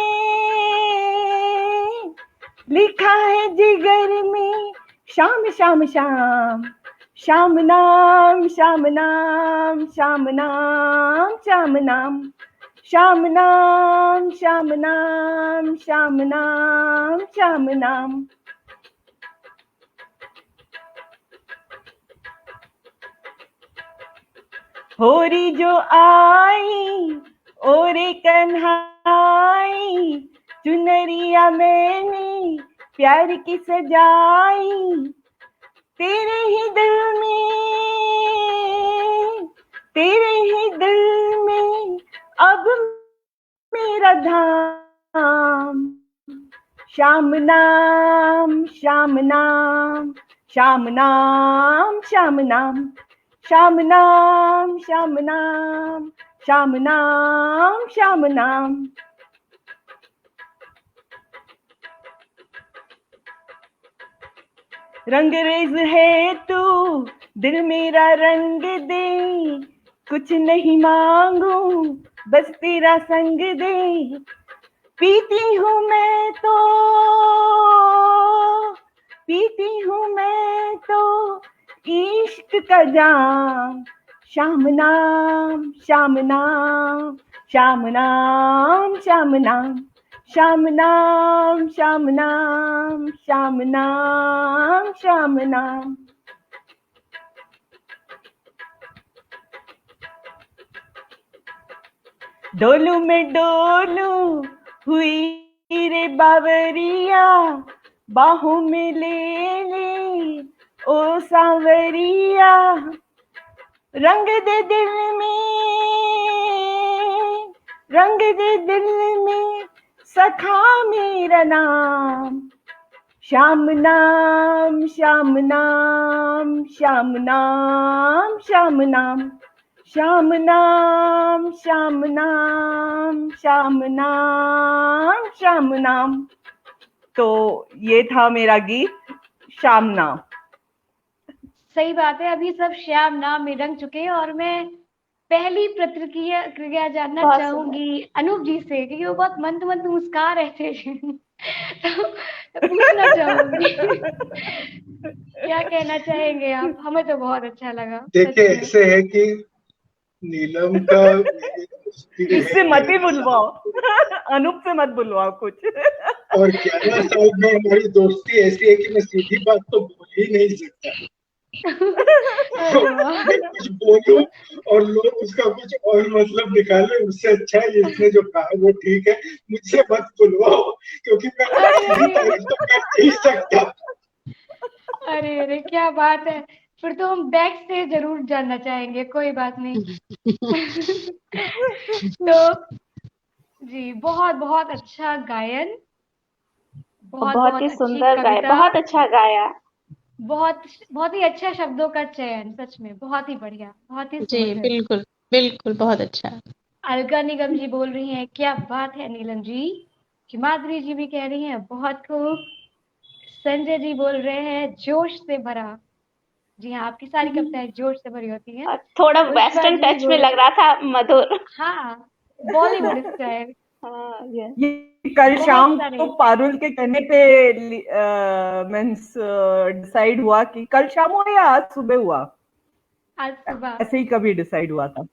Speaker 6: लिखा है जिगर में, शाम शाम शाम, श्याम नाम श्याम नाम श्याम नाम श्याम नाम, श्याम नाम श्याम नाम श्याम नाम श्याम नाम। होरी जो आई ओरे कन्हाई, चुनरिया मैंने प्यार की सजाई, तेरे ही दिल में, तेरे ही दिल में अब मेरा धाम, श्याम नाम श्याम नाम श्याम नाम श्याम नाम, श्याम नाम श्याम नाम श्याम नाम श्याम नाम। रंगरेज है तू दिल मेरा रंग दे, कुछ नहीं मांगू बस तेरा संग दे, पीती हूँ मैं तो, पीती हूँ मैं तो इश्क का जाम, श्याम नाम श्याम नाम श्याम नाम श्याम नाम, श्याम नाम श्याम नाम श्याम नाम श्याम नाम। डोलू में डोलू हुई रे बावरिया, बाहों में ले ले ओ सांवरिया, रंग दे दिल में, रंग दे दिल में सखा मेरा नाम, श्याम नाम श्याम नाम श्याम नाम श्याम नाम, श्याम नाम श्याम नाम श्याम नाम श्याम नाम। तो ये था मेरा गीत श्याम नाम।
Speaker 1: सही बात है, अभी सब श्याम नाम में रंग चुके हैं। और मैं पहली प्रतिक्रिया जानना
Speaker 4: बहुत
Speaker 1: चाहूंगी अनूप जी से, क्योंकि वो बहुत मंद मंद मुस्कुरा रहे थे। तो पूछना चाहूंगी क्या कहना चाहेंगे आप? हमें तो बहुत अच्छा लगा सच
Speaker 2: देखिए,
Speaker 1: में।
Speaker 2: ऐसे है कि नीलम का
Speaker 6: इससे मत ही बुलवाओ, अनूप से मत बुलवाओ कुछ।
Speaker 2: और 11 साल में हमारी दोस्ती ऐसी है कि मैं सीधी बात तो बोल ही नहीं सकता।
Speaker 1: अरे वाह।
Speaker 2: मैं कुछ बोलूं और लोग उसका कुछ और मतलब निकाले, उससे अच्छा है इसने जो कहा वो ठीक है, मुझसे मत बुलवाओ, क्योंकि मैं
Speaker 1: अरे
Speaker 2: सीधी
Speaker 1: अरे
Speaker 2: तारीफ तो कर नहीं सकता।
Speaker 1: अरे अरे, क्या बात है। फिर तो हम बैक से जरूर जानना चाहेंगे, कोई बात नहीं। तो जी, बहुत बहुत अच्छा गायन, बहुत
Speaker 4: बहुत ही
Speaker 1: बहुत अच्छी
Speaker 4: सुंदर गाया,
Speaker 1: कविता,
Speaker 4: बहुत अच्छा गाया।
Speaker 1: बहुत बहुत ही अच्छा शब्दों का चयन, सच में बहुत ही बढ़िया, बहुत ही
Speaker 3: जी
Speaker 1: सुमधुर।
Speaker 3: बिल्कुल, बिल्कुल बहुत अच्छा।
Speaker 1: अलका निगम जी बोल रही हैं क्या बात है नीलम जी। हिमाद्री जी भी कह रही हैं बहुत खूब। संजय जी बोल रहे हैं जोश से भरा। जी हाँ, आपकी सारी कविताएं जोश से भरी होती हैं।
Speaker 4: और थोड़ा
Speaker 1: पुष्पा
Speaker 4: वेस्टर्न
Speaker 1: जी
Speaker 4: टच में
Speaker 1: बोल,
Speaker 4: लग रहा था, मधुर।
Speaker 1: हाँ, बॉलीवुड स्टाइल।
Speaker 4: हाँ, ये
Speaker 6: ये कल
Speaker 1: बहुत
Speaker 6: शाम
Speaker 1: सारे।
Speaker 6: को पारुल के कहने पे मीन्स डिसाइड हुआ कि कल शाम हुआ या आज सुबह हुआ,
Speaker 1: आज सुबह।
Speaker 6: ऐसे ही कभी डिसाइड हुआ था,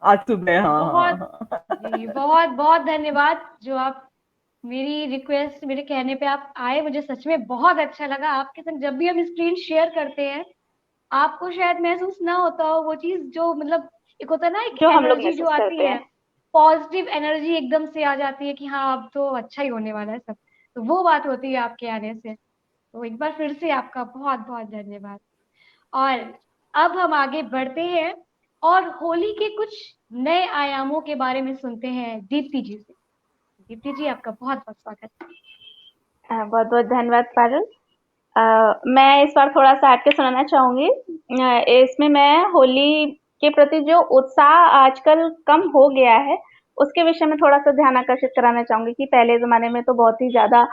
Speaker 6: आज सुबह। हाँ
Speaker 1: बहुत
Speaker 6: हाँ हाँ।
Speaker 1: जी, बहुत बहुत धन्यवाद जो आप मेरी रिक्वेस्ट, मेरे कहने पे आप आए। मुझे सच में बहुत अच्छा लगा आपके संग। जब भी हम स्क्रीन शेयर करते हैं, आपको शायद महसूस ना होता हो वो चीज, जो मतलब एक होता है ना, एक
Speaker 4: जो हम लोग
Speaker 1: एनर्जी जो
Speaker 4: महसूस
Speaker 1: आती
Speaker 4: करते
Speaker 1: है,
Speaker 4: हैं।
Speaker 1: पॉजिटिव एनर्जी एकदम से आ जाती है कि हाँ अब तो अच्छा ही होने वाला है सब। तो वो बात होती है आपके आने से। तो एक बार फिर से आपका बहुत बहुत धन्यवाद। और अब हम आगे बढ़ते हैं और होली के कुछ नए आयामों के बारे में सुनते हैं दीप्ति जी से। दीप्ति जी, आपका बहुत बहुत स्वागत है।
Speaker 4: बहुत बहुत धन्यवाद पारुल। मैं इस बार थोड़ा सा हट के सुनाना चाहूंगी। इसमें मैं होली के प्रति जो उत्साह आजकल कम हो गया है, उसके विषय में थोड़ा सा ध्यान आकर्षित कराना चाहूंगी कि पहले जमाने में तो बहुत ही ज्यादा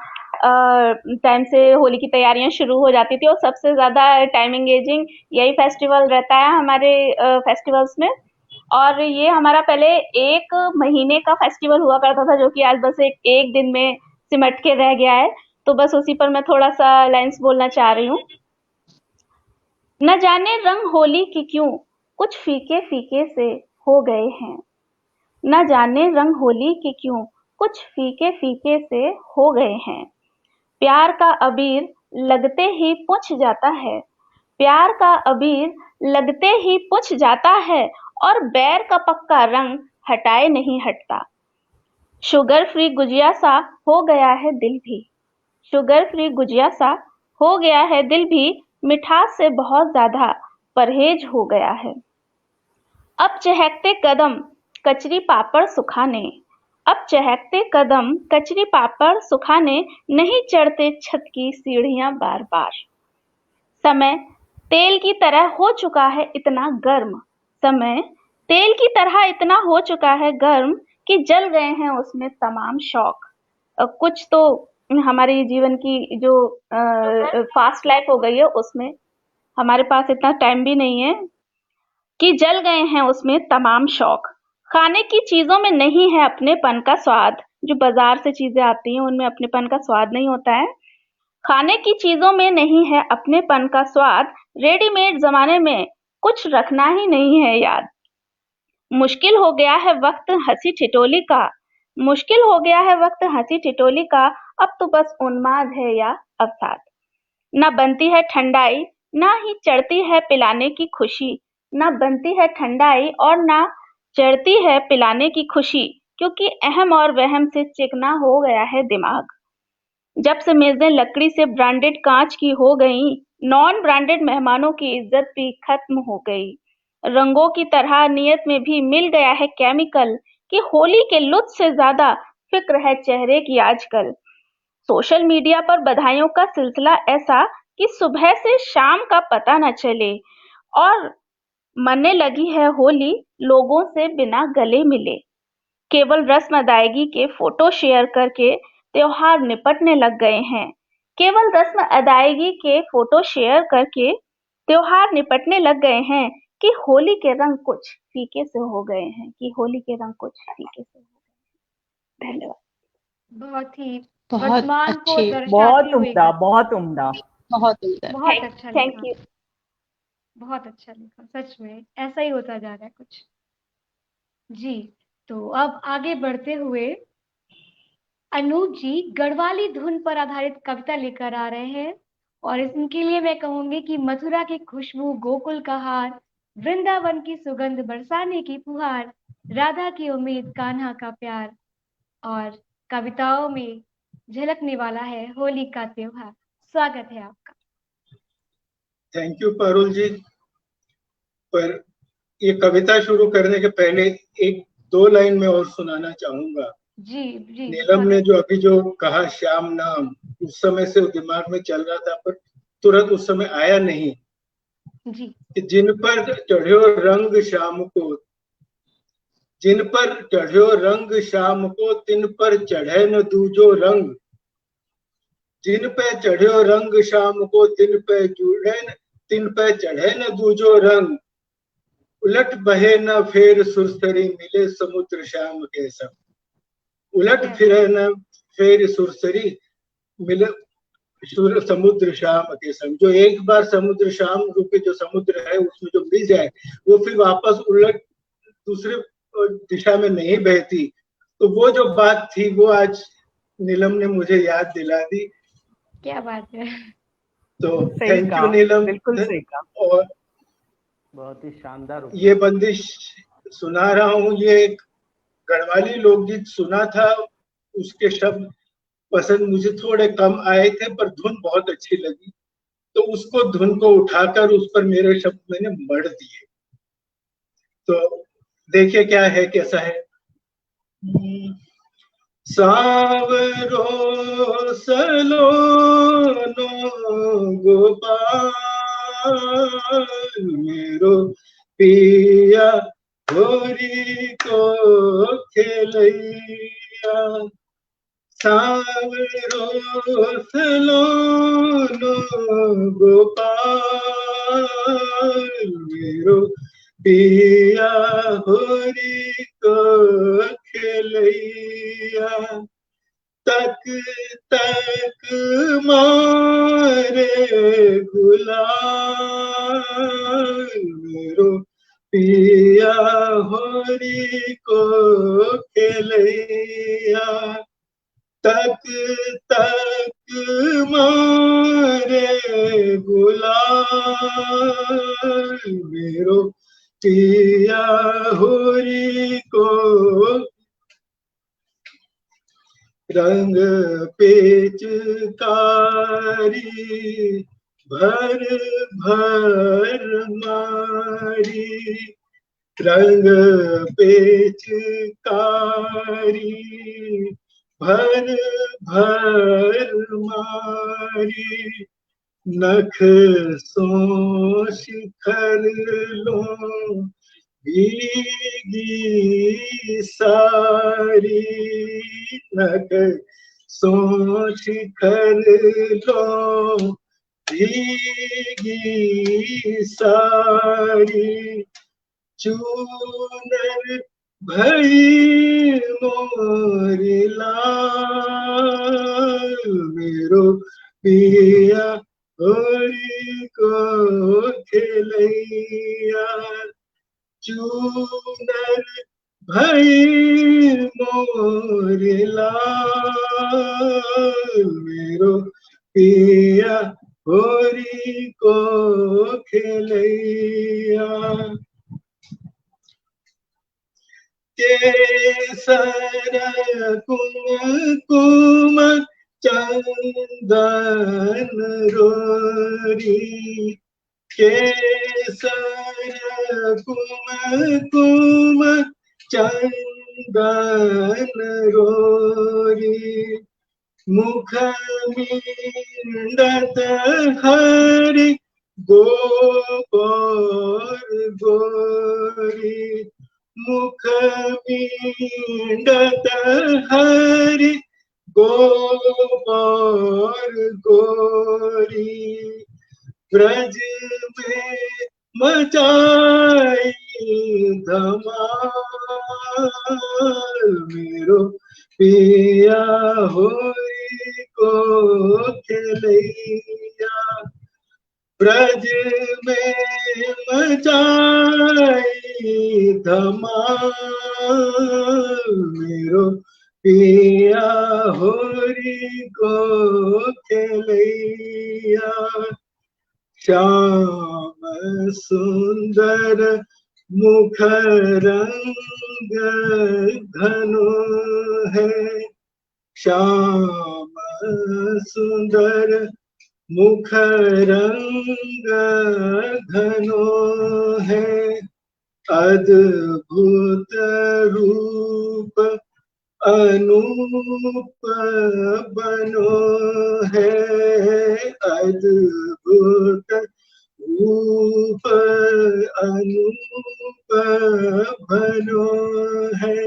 Speaker 4: टाइम से होली की तैयारियां शुरू हो जाती थी, और सबसे ज्यादा टाइम एंगेजिंग यही फेस्टिवल रहता है हमारे फेस्टिवल्स में। और ये हमारा पहले 1 महीने का फेस्टिवल हुआ करता था, जो कि आज बस एक दिन में सिमट के रह गया है। तो बस उसी पर मैं थोड़ा सा लाइंस बोलना चाह रही हूँ। न जाने रंग होली की क्यों कुछ फीके फीके से हो गए हैं। न जाने रंग होली के क्यों कुछ फीके फीके से हो गए हैं। प्यार का अबीर लगते ही पुछ जाता है। प्यार का अबीर लगते ही पुछ जाता है, और बैर का पक्का रंग हटाए नहीं हटता। शुगर फ्री गुजिया सा हो गया है दिल भी। शुगर फ्री गुजिया सा हो गया है दिल भी। मिठास से बहुत ज्यादा परहेज हो गया है। अब चहकते कदम कचरी पापड़ सुखाने। अब चहकते कदम कचरी पापड़ सुखाने नहीं चढ़ते छत की सीढ़ियां बार बार। समय तेल की तरह हो चुका है इतना गर्म। समय तेल की तरह इतना हो चुका है गर्म कि जल गए हैं उसमें तमाम शौक। कुछ तो हमारे जीवन की जो फास्ट लाइफ हो गई है, उसमें हमारे पास इतना टाइम भी नहीं है कि जल गए हैं उसमें तमाम शौक। खाने की चीजों में नहीं है अपनेपन का स्वाद। जो बाजार से चीजें आती हैं उनमें अपनेपन का स्वाद नहीं होता है। खाने की चीजों में नहीं है अपनेपन का स्वाद। रेडीमेड जमाने में कुछ रखना ही नहीं है याद। मुश्किल हो गया है वक्त हंसी ठिठोली का। मुश्किल हो गया है वक्त हंसी ठिठोली का। अब तो बस उन्माद है या अवसाद। न बनती है ठंडाई, ना ही चढ़ती है पिलाने की खुशी। न बनती है ठंडाई और ना चढ़ती है पिलाने की खुशी, क्योंकि अहम और वहम से चिकना हो गया है दिमाग। जब से मेजें लकड़ी से ब्रांडेड कांच की हो गईं, नॉन ब्रांडेड मेहमानों की इज्जत भी खत्म हो गई। रंगों की तरह नियत में भी मिल गया है केमिकल, कि होली के लुत्फ से ज्यादा फिक्र है चेहरे की आजकल। सोशल मीडिया पर बधाइयों का सिलसिला ऐसा कि सुबह से शाम का पता न चले, और मनने लगी है होली लोगों से बिना गले मिले। केवल रस्म अदायगी के फोटो शेयर करके त्योहार निपटने लग गए हैं। केवल रस्म अदायगी के फोटो शेयर करके त्योहार निपटने लग गए हैं, कि होली के रंग कुछ फीके से हो गए हैं। कि होली के रंग कुछ फीके से हो गए हैं। धन्यवाद।
Speaker 1: बहुत ही
Speaker 3: बहुत
Speaker 1: वर्तमान को
Speaker 3: अच्छी,
Speaker 1: दर्शाती हुई
Speaker 6: उम्दा,
Speaker 1: कविता।
Speaker 6: बहुत उम्दा।
Speaker 3: बहुत सुंदर।
Speaker 1: बहुत अच्छा
Speaker 4: थैंक
Speaker 1: लिखा।
Speaker 4: यू।
Speaker 1: बहुत अच्छा लिखा, सच में ऐसा ही होता जा रहा है कुछ। जी, तो अब आगे बढ़ते हुए अनूप जी गढ़वाली धुन पर आधारित कविता लेकर आ रहे हैं। और इनके लिए मैं कहूंगी कि मथुरा की खुशबू, गोकुल का हार, वृंदावन की सुगंध, बरसाने की फुहार, राधा की उम्मीद, कान्हा का प्यार, और कविताओं में झलकने वाला है होली का त्योहार। स्वागत है आपका।
Speaker 2: थैंक यू पारुल जी। पर ये कविता शुरू करने के पहले एक दो लाइन में और सुनाना चाहूंगा।
Speaker 1: जी जी,
Speaker 2: नीलम ने जो अभी जो कहा श्याम नाम, उस समय से दिमाग में चल रहा था पर तुरंत उस समय आया नहीं
Speaker 1: जी।
Speaker 2: कि जिन पर चढ़्यो रंग श्याम को, जिन पर चढ़्यो रंग श्याम को, तिन पर चढ़े न दूजो रंग। जिन पे चढ़्यो रंग श्याम को, तिन पे चढ़े न दूजो रंग। उलट बहे न फेर सुरसरी, मिले समुद्र श्याम के संग। उलट फिरे न फेर सुरसरी, मिले समुद्र श्याम के संग। जो एक बार समुद्र श्याम रूपी जो समुद्र है उसमें जो मिल जाए, वो फिर वापस उलट दूसरे दिशा में नहीं बहती। तो वो जो बात थी वो आज नीलम ने मुझे याद दिला दी।
Speaker 1: क्या बात है।
Speaker 2: तो थैंक यू नीलम।
Speaker 6: बिल्कुल सही कहा।
Speaker 2: और
Speaker 5: बहुत ही शानदार।
Speaker 2: ये बंदिश सुना रहा हूँ, ये एक गढ़वाली लोकगीत सुना था, उसके शब्द पसंद मुझे थोड़े कम आए थे पर धुन बहुत अच्छी लगी, तो उसको धुन को उठाकर उस पर मेरे शब्द मैंने मढ़ दिए। तो देखिए क्या है, कैसा है। सावरो सलोनो गोपाल, मेरो पिया होरी को खेलैया। सावरो सलोनो गोपाल, मेरो पिया होरी को खेलैया। तक तक मारे गुलाल, मेरो पिया होरी को खेलैया। तक तक मारे गुलाल, मेरो पिया होरी को। रंग पेचकारी भर भर मारी, रंग पेचकारी भर भर मारी। नख सो शिखर लो भीगी सारी, नख सो शिखर लो भीगी सारी। चूनर भई मोरी लाल, मेरो पिया होरी को खेलैया। चूनर भई मोरी लाल, मेरो पिया होरी को खेलैया। केसर कुमकुम चंदन रोरी, केसर कुमकुम चंदन रोरी। मुख मींडत हरि गोबर गोरी, मुख मींडत हरि गोबर गोरी। ब्रज में मचाई धमाल, मेरो पिया होरी को खेलैया। ब्रज में मचाई धमाल, मेरो पिया होरी को खेलैया श्याम सुंदर मुख रंग घनो है श्याम सुंदर मुख रंग घनो है अद्भुत रूप अनूप बनो है अद्भुत रूप अनूप बनो है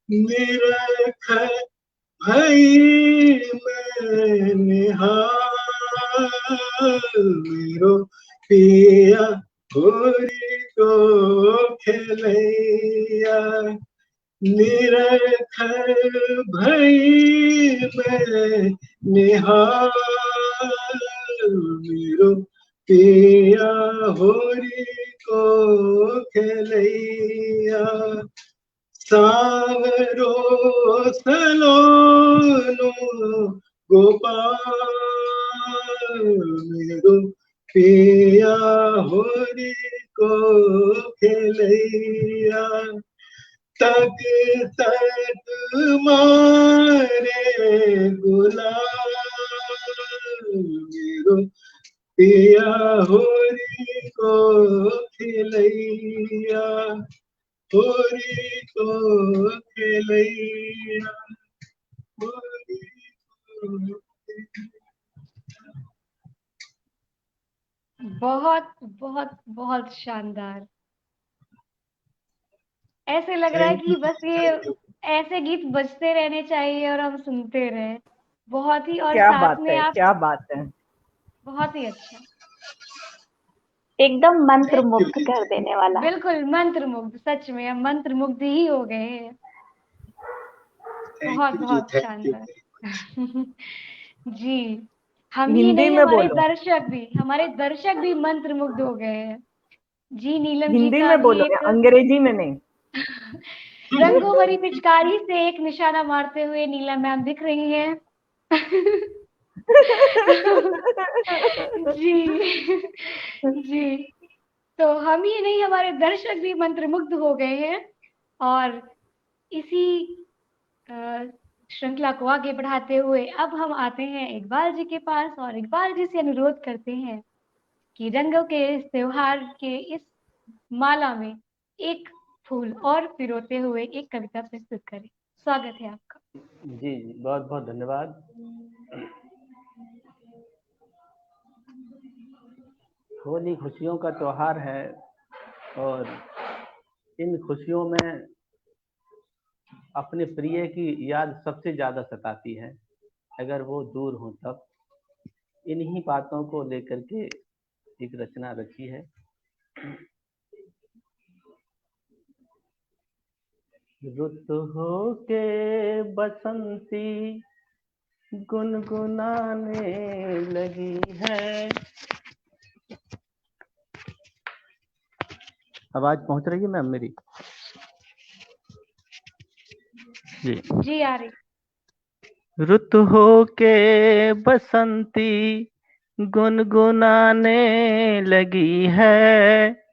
Speaker 2: निरख भई मैं निहाल मेरो पिया होरी को खेलैया निरख भई मैं निहाल मेरो पिया होरी को खेलैया सावरो सलोनो गोपाल मेरो पिया होरी को खेलैया तक तक मारे गुलाल मेरो पिया होरी को खेलैया होरी को खेलैया होरी को
Speaker 1: बहुत बहुत बहुत शानदार। ऐसे लग रहा है कि बस ये ऐसे गीत बजते रहने चाहिए और हम सुनते रहे। बहुत ही, और
Speaker 6: क्या
Speaker 1: साथ
Speaker 6: बात
Speaker 1: में
Speaker 6: है,
Speaker 1: आप
Speaker 6: क्या बात है।
Speaker 1: बहुत ही अच्छा,
Speaker 4: एकदम मंत्र मुग्ध कर देने वाला।
Speaker 1: बिल्कुल मंत्रमुग्ध, सच में हम मंत्रमुग्ध ही हो गए हैं। बहुत बहुत शानदार। जी, हम ही
Speaker 6: हिंदी
Speaker 1: नहीं,
Speaker 6: में बोलो,
Speaker 1: हमारे दर्शक भी मंत्रमुग्ध हो गए हैं। जी, नीलम जी
Speaker 6: हिंदी
Speaker 1: का
Speaker 6: में
Speaker 1: भी
Speaker 6: बोलो,
Speaker 1: एक
Speaker 6: अंग्रेजी में नहीं।
Speaker 1: रंगों भरी पिचकारी से एक निशाना मारते हुए नीलम मैम दिख रही हैं। जी जी, तो हम ही नहीं, हमारे दर्शक भी मंत्रमुग्ध हो गए हैं। और इसी श्रृंखला को आगे बढ़ाते हुए अब हम आते हैं इकबाल जी के पास और इकबाल जी से अनुरोध करते हैं कि रंगों के इस त्योहार के इस माला में एक फूल और पिरोते हुए एक कविता प्रस्तुत करें। स्वागत है आपका।
Speaker 5: जी जी, बहुत बहुत धन्यवाद। होली खुशियों का त्योहार है और इन खुशियों में अपने प्रिय की याद सबसे ज्यादा सताती है, अगर वो दूर हो तब। इन्हीं बातों को लेकर के एक रचना रची है। रुत हो के बसंती गुनगुनाने लगी है। आवाज पहुंच रही है मैम मेरी?
Speaker 1: जी आ रही।
Speaker 5: रुत हो के बसंती गुनगुनाने लगी है,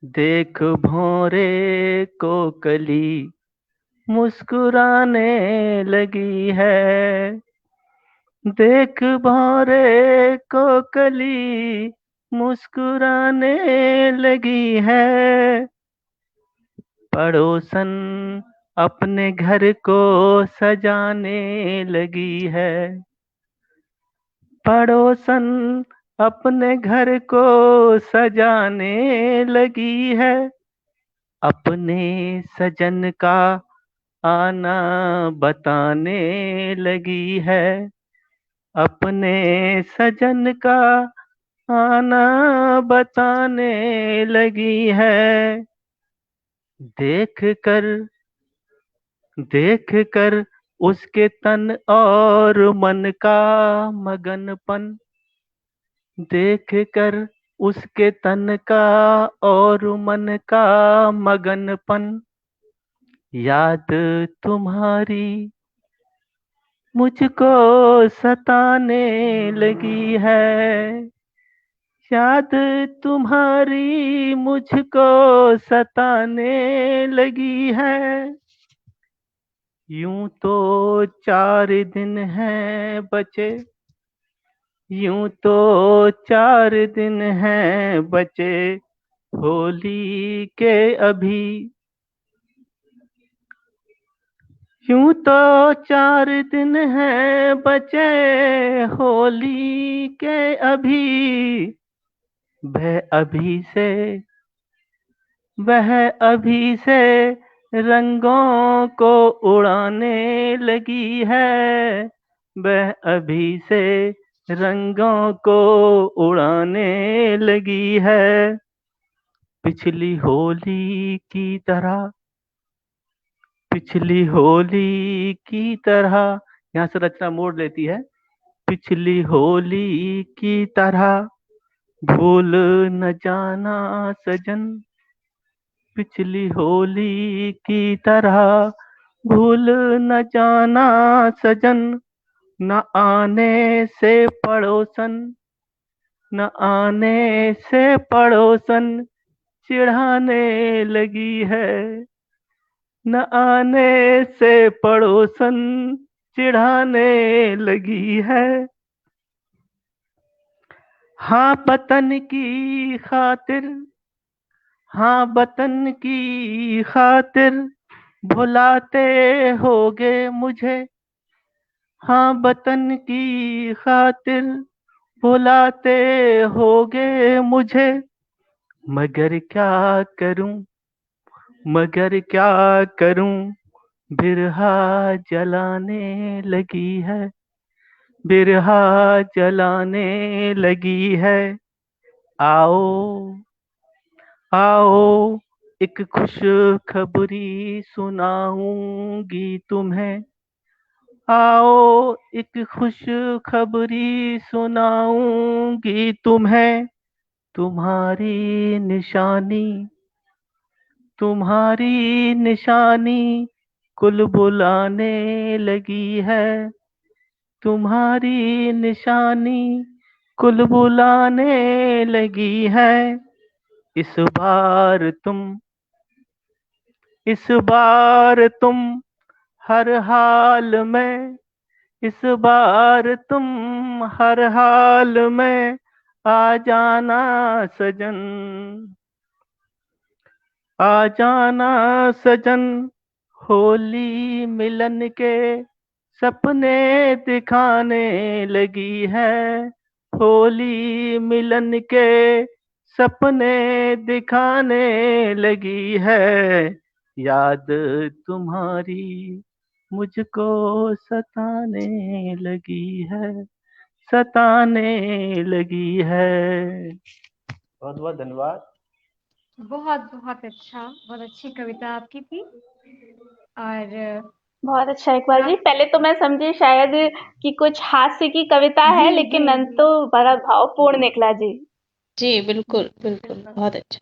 Speaker 5: देख भौरे को कली मुस्कुराने लगी है, देख भौरे को कली मुस्कुराने लगी है। पड़ोसन अपने घर को सजाने लगी है, पड़ोसन अपने घर को सजाने लगी है, अपने सजन का आना बताने लगी है, अपने सजन का आना बताने लगी है। देख कर उसके तन और मन का मगनपन, देख कर उसके तन का और मन का मगनपन, याद तुम्हारी मुझको सताने लगी है, याद तुम्हारी मुझको सताने लगी है। यूं तो 4 दिन हैं बचे, यूं तो 4 दिन हैं बचे होली के अभी, यूं तो 4 दिन हैं बचे होली के अभी, वह अभी से रंगों को उड़ाने लगी है, वह अभी से रंगों को उड़ाने लगी है। पिछली होली की तरह, पिछली होली की तरह, यहाँ से रचना मोड़ लेती है। पिछली होली की तरह भूल न जाना सजन, पिछली होली की तरह भूल न जाना सजन, न आने से पड़ोसन, न आने से पड़ोसन चिढ़ाने लगी है, न आने से पड़ोसन चिढ़ाने लगी है। हाँ वतन की खातिर, हाँ वतन की खातिर भुलाते होगे मुझे, हाँ वतन की खातिर भुलाते होगे मुझे, मगर क्या करूं, मगर क्या करूं, बिरहा जलाने लगी है, बिरहा जलाने लगी है। आओ आओ एक खुश खबरी सुनाऊंगी तुम्हें, आओ एक खुश खबरी सुनाऊंगी तुम्हें, तुम्हारी निशानी, तुम्हारी निशानी कुल बुलाने लगी है, तुम्हारी निशानी कुल बुलाने लगी है। इस बार तुम, इस बार तुम हर हाल में, इस बार तुम हर हाल में आ जाना सजन, आ जाना सजन, होली मिलन के सपने दिखाने लगी है, होली मिलन के सपने दिखाने लगी है। याद तुम्हारी मुझको सताने लगी है, सताने लगी है। बहुत बहुत धन्यवाद।
Speaker 1: बहुत बहुत अच्छा, बहुत अच्छी कविता आपकी थी। और
Speaker 4: बहुत अच्छा इकबाल जी। पहले तो मैं समझी शायद कि कुछ हास्य की कविता है,
Speaker 1: जी,
Speaker 4: लेकिन
Speaker 1: जी,
Speaker 4: अंत
Speaker 1: जी।
Speaker 4: तो बड़ा भावपूर्ण निकला जी।
Speaker 3: जी बिल्कुल बिल्कुल, बहुत अच्छा।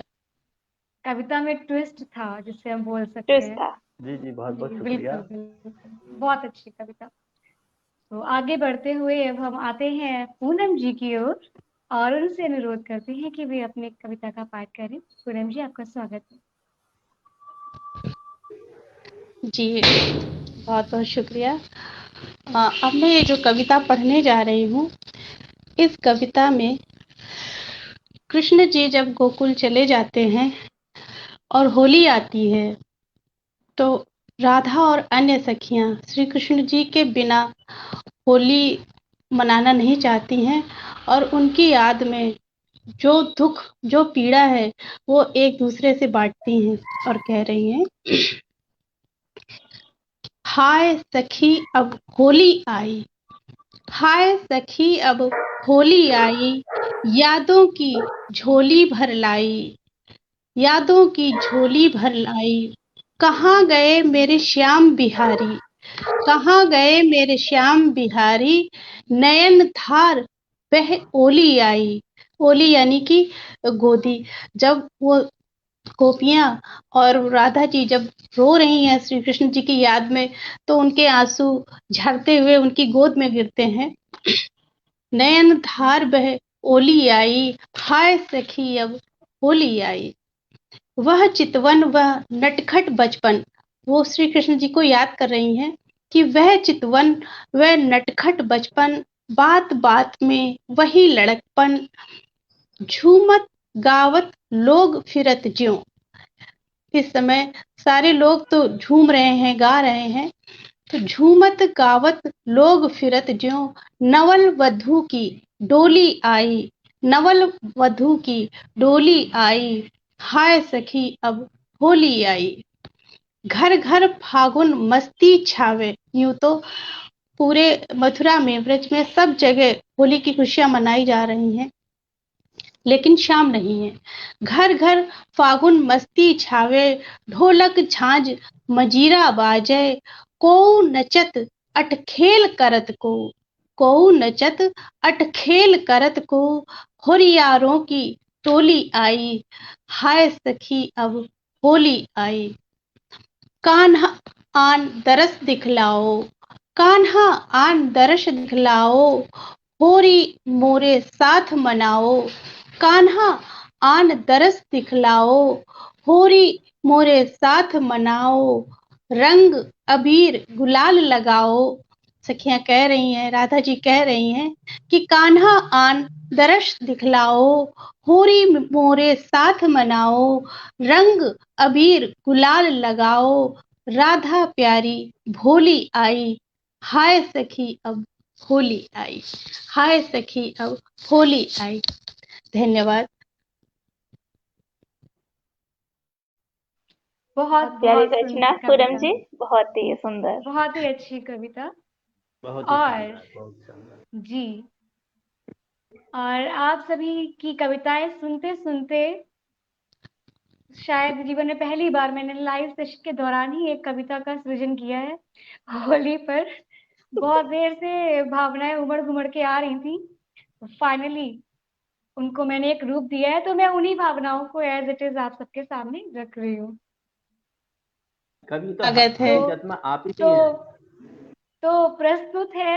Speaker 1: कविता में ट्विस्ट था जिसे हम बोल सकते
Speaker 4: ट्विस्ट
Speaker 1: हैं।
Speaker 4: था।
Speaker 5: जी जी, बहुत बहुत
Speaker 1: जी,
Speaker 5: शुक्रिया।
Speaker 1: बिल्कुल बिल्कुल, बहुत अच्छी कविता। तो आगे बढ़ते हुए अब हम आते हैं पूनम जी की ओर और उनसे अनुरोध करते हैं कि वे अपने कविता का पाठ करें। पूनम जी, आपका स्वागत है।
Speaker 3: जी बहुत बहुत शुक्रिया। अब मैं ये जो कविता पढ़ने जा रही हूँ, इस कविता में कृष्ण जी जब गोकुल चले जाते हैं और होली आती है, तो राधा और अन्य सखियां श्री कृष्ण जी के बिना होली मनाना नहीं चाहती हैं और उनकी याद में जो दुख, जो पीड़ा है, वो एक दूसरे से बांटती हैं और कह रही हैं, हाय सखी अब होली आई, हाय सखी अब होली आई, यादों की झोली भर लाई, यादों की झोली भर लाई, कहाँ गए मेरे श्याम बिहारी, कहाँ गए मेरे श्याम बिहारी, नयन धार वह ओली आई, ओली यानी कि गोदी। जब वो गोपियां और राधा जी जब रो रही हैं श्री कृष्ण जी की याद में, तो उनके आंसू झरते हुए उनकी गोद में गिरते हैं। नयन धार बह ओली आई, हाय सखी अब होली आई। वह चितवन, वह नटखट बचपन, वो श्री कृष्ण जी को याद कर रही हैं कि वह चितवन, वह नटखट बचपन, बात बात में वही लड़कपन, झूमत गावत लोग फिरत ज्यों। इस समय सारे लोग तो झूम रहे हैं, गा रहे हैं। तो झूमत गावत लोग फिरत ज्यों, नवल वधू की डोली आई, नवल वधू की डोली आई, हाय सखी अब होली आई। घर घर फागुन मस्ती छावे, यूं तो पूरे मथुरा में, ब्रज में सब जगह होली की खुशियां मनाई जा रही हैं, लेकिन शाम नहीं है। घर घर फागुन मस्ती छावे, ढोलक झांझ मजीरा बाजे, को नचत अटखेल करत को नचत अटखेल करत को, होरियारों की टोली आई, हाय सखी अब होली आई। कान्हा आन दरस दिखलाओ, कान्हा आन दरस दिखलाओ, होरी मोरे साथ मनाओ, कान्हा आन दरस दिखलाओ, होरी मोरे साथ मनाओ, रंग अबीर गुलाल लगाओ। सखियां कह रही हैं, राधा जी कह रही हैं कि कान्हा आन दरस दिखलाओ, होरी मोरे साथ मनाओ, रंग अबीर गुलाल लगाओ, राधा प्यारी भोली आई, हाय सखी अब होली आई, हाय सखी अब होली आई। धन्यवाद।
Speaker 1: बहुत
Speaker 4: प्यारी
Speaker 1: बहुत
Speaker 4: रचना
Speaker 1: सुंदर
Speaker 4: पूरम
Speaker 1: कविता,
Speaker 4: जी, बहुत ही सुंदर।
Speaker 1: बहुत ही अच्छी कविता।
Speaker 5: बहुत ही
Speaker 1: और
Speaker 5: शानदार, बहुत शानदार।
Speaker 1: जी, और आप सभी की कविताएं सुनते सुनते शायद जीवन में पहली बार मैंने लाइव सेशन के दौरान ही एक कविता का सृजन किया है होली पर। बहुत देर से भावनाएं उमड़ घुमड़ के आ रही थी, फाइनली उनको मैंने एक रूप दिया है, तो मैं उन्हीं भावनाओं को एज इट इज आप सबके सामने रख रही हूँ।
Speaker 5: कवि तो
Speaker 3: स्वागत है।
Speaker 5: हकीकत में आप ही
Speaker 1: तो
Speaker 5: हैं।
Speaker 1: तो प्रस्तुत है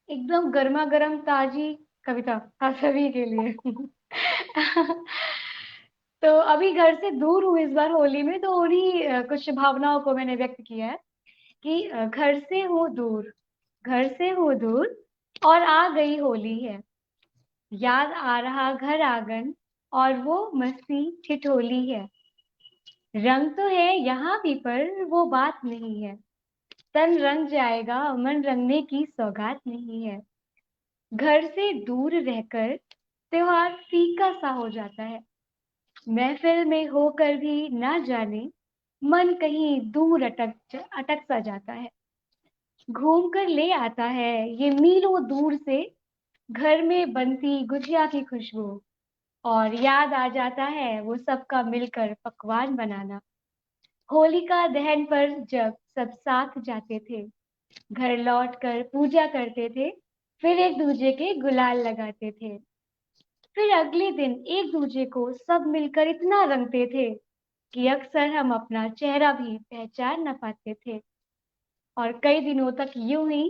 Speaker 1: एकदम गर्मा गर्म ताजी कविता आप सभी के लिए। तो अभी घर से दूर हूँ इस बार होली में, तो उन्हीं कुछ भावनाओं को मैंने व्यक्त किया है कि घर से हूँ दूर, घर से हूँ दूर और आ गई होली है, याद आ रहा घर आंगन और वो मस्ती ठिठोली है। रंग तो है यहाँ भी पर वो बात नहीं है, तन रंग जाएगा मन रंगने की सौगात नहीं है। घर से दूर रहकर त्योहार फीका सा हो जाता है, महफिल में होकर भी ना जाने मन कहीं दूर अटक सा जाता है। घूम कर ले आता है ये मीलों दूर से घर में बनती गुजिया की खुशबू, और याद आ जाता है वो सबका मिलकर पकवान बनाना। होलिका दहन पर जब सब साथ जाते थे, घर लौट कर पूजा करते थे, फिर एक दूसरे के गुलाल लगाते थे, फिर अगले दिन एक दूसरे को सब मिलकर इतना रंगते थे कि अक्सर हम अपना चेहरा भी पहचान न पाते थे, और कई दिनों तक यूं ही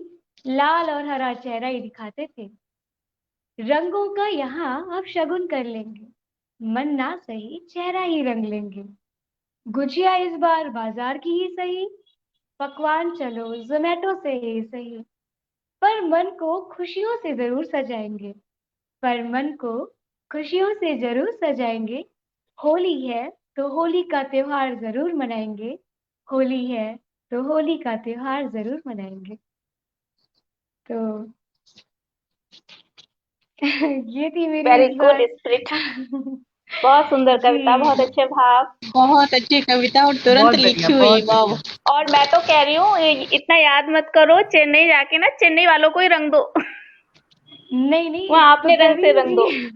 Speaker 1: लाल और हरा चेहरा ही दिखाते थे। रंगों का यहाँ अब शगुन कर लेंगे, मन ना सही चेहरा ही रंग लेंगे। गुजिया इस बार बाजार की ही सही, पकवान चलो जोमेटो से ही सही, पर मन को खुशियों से जरूर सजाएंगे, पर मन को खुशियों से जरूर सजाएंगे। होली है तो होली का त्योहार जरूर मनाएंगे, होली है तो होली का त्योहार जरूर मनाएंगे। तो ये थी मेरी
Speaker 4: वेरी
Speaker 1: इस
Speaker 4: गुड
Speaker 1: बार।
Speaker 4: स्पिरिट, बहुत सुंदर कविता, बहुत
Speaker 1: जी,
Speaker 4: अच्छे भाव।
Speaker 3: बहुत अच्छी कविता और तुरंत
Speaker 6: बहुत
Speaker 3: लिखी
Speaker 6: बढ़िया,
Speaker 3: हुई,
Speaker 6: बहुत
Speaker 3: वाह।
Speaker 6: बढ़िया।
Speaker 4: और मैं तो कह रही हूँ इतना याद मत करो, चेन्नई जाके ना चेन्नई वालों को ही रंग दो।
Speaker 1: नहीं नहीं
Speaker 4: वहाँ
Speaker 1: तो
Speaker 4: अपने
Speaker 1: कर
Speaker 4: रंग से
Speaker 1: रही हूँ
Speaker 4: रंग दो।
Speaker 1: जी।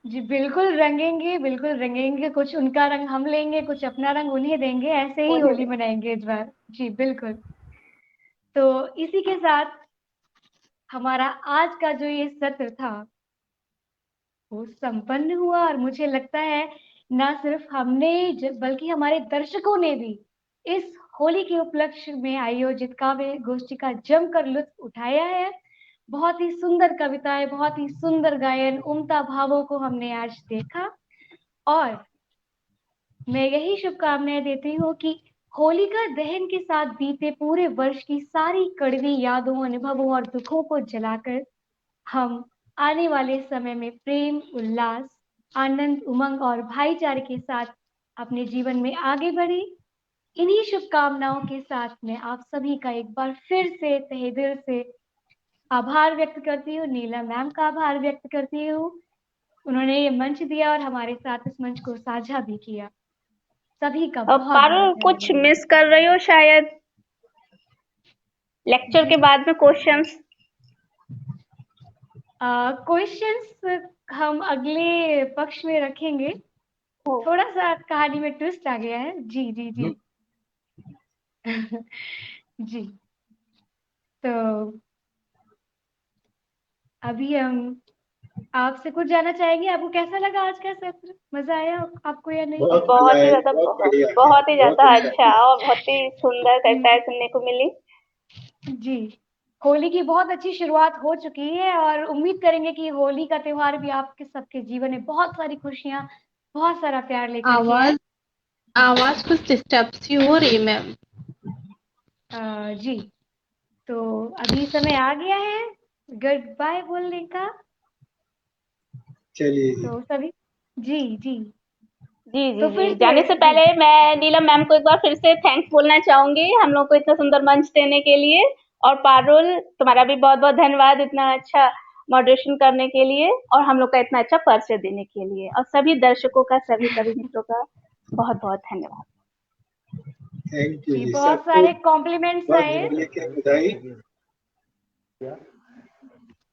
Speaker 1: जी बिल्कुल रंगेंगे, बिल्कुल रंगेंगे, कुछ उनका रंग हम लेंगे, कुछ अपना रंग उन्हें देंगे, ऐसे ही
Speaker 4: उन्हें
Speaker 1: होली
Speaker 4: दे।
Speaker 1: मनाएंगे इस बार। जी बिल्कुल। तो इसी के साथ हमारा आज का जो ये सत्र था वो संपन्न हुआ, और मुझे लगता है ना सिर्फ हमने बल्कि हमारे दर्शकों ने भी इस होली के उपलक्ष्य में आयोजित काव्य गोष्ठी का जमकर लुत्फ उठाया है। बहुत ही सुंदर कविताएं, बहुत ही सुंदर गायन, उमदा भावों को हमने आज देखा और मैं यही शुभकामनाएं देती हूँ कि होलिका दहन के साथ बीते पूरे वर्ष की सारी कड़वी यादों, अनुभवों और दुखों को जलाकर हम आने वाले समय में प्रेम, उल्लास, आनंद, उमंग और भाईचारे के साथ अपने जीवन में आगे बढ़े। इन्हीं शुभकामनाओं के साथ मैं आप सभी का एक बार फिर से तहे दिल से आभार व्यक्त करती हूँ। नीलम मैम का आभार व्यक्त करती हूँ, उन्होंने ये मंच दिया और हमारे साथ इस मंच को साझा भी किया। सभी का बहुत
Speaker 4: पारुल,
Speaker 1: बहुत
Speaker 4: कुछ
Speaker 1: धन्यवाद।
Speaker 4: मिस कर रही हो शायद लेक्चर के बाद में क्वेश्चंस?
Speaker 1: क्वेश्चंस हम अगले पक्ष में रखेंगे। थोड़ा सा कहानी में ट्विस्ट आ गया है। जी जी जी जी। तो अभी हम आपसे कुछ जानना चाहेंगे, आपको कैसा लगा आज का सत्र? मजा आया आपको या नहीं?
Speaker 2: बहुत मजा
Speaker 4: बहुत ही
Speaker 2: आया,
Speaker 4: ज्यादा,
Speaker 2: बहुत बढ़िया,
Speaker 4: बहुत ही ज्यादा
Speaker 2: बहुत
Speaker 4: अच्छा और बहुत ही सुंदर कविताएं सुनने को मिली।
Speaker 1: जी, होली की बहुत अच्छी शुरुआत हो चुकी है और उम्मीद करेंगे कि होली का त्योहार भी आपके सबके जीवन में बहुत सारी खुशियां, बहुत सारा प्यार लेकर के आए।
Speaker 3: आवाज कुछ डिस्टर्ब सी हो रही है मैम।
Speaker 1: जी, तो अभी समय आ गया है गुड बाय बोलने का।
Speaker 2: चलिए
Speaker 1: तो सभी जी जी
Speaker 4: जी जी
Speaker 1: तो
Speaker 4: जी,
Speaker 1: फिर
Speaker 4: जाने से
Speaker 1: जी
Speaker 4: पहले मैं नीलम मैम को एक बार फिर से थैंक्स बोलना चाहूंगी हम लोग को इतना सुंदर मंच देने के लिए। और पारुल, तुम्हारा भी बहुत बहुत धन्यवाद इतना अच्छा मॉडरेशन करने के लिए और हम लोग का इतना अच्छा परिचय देने के लिए। और सभी दर्शकों का, सभी मित्रों का बहुत बहुत धन्यवाद।
Speaker 2: थैंक यू
Speaker 1: जी,
Speaker 2: जी,
Speaker 1: बहुत
Speaker 2: सबको
Speaker 1: सारे कॉम्प्लीमेंट्स
Speaker 2: बहुत
Speaker 1: आए
Speaker 2: होली की बधाई।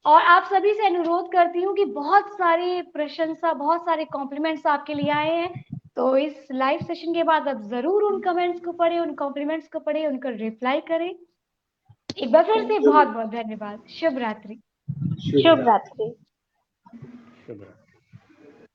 Speaker 1: और आप सभी से अनुरोध करती हूँ कि बहुत सारी प्रशंसा, बहुत सारे कॉम्प्लीमेंट्स आपके लिए आए हैं। तो इस लाइव सेशन के बाद आप जरूर उन कमेंट्स को पढ़ें, उन कॉम्प्लीमेंट्स को पढ़ें, उनका रिप्लाई करें। एक बार फिर से बहुत बहुत धन्यवाद। शुभ रात्रि।
Speaker 4: शुभ रात्रि।
Speaker 5: शुभ रात्रि।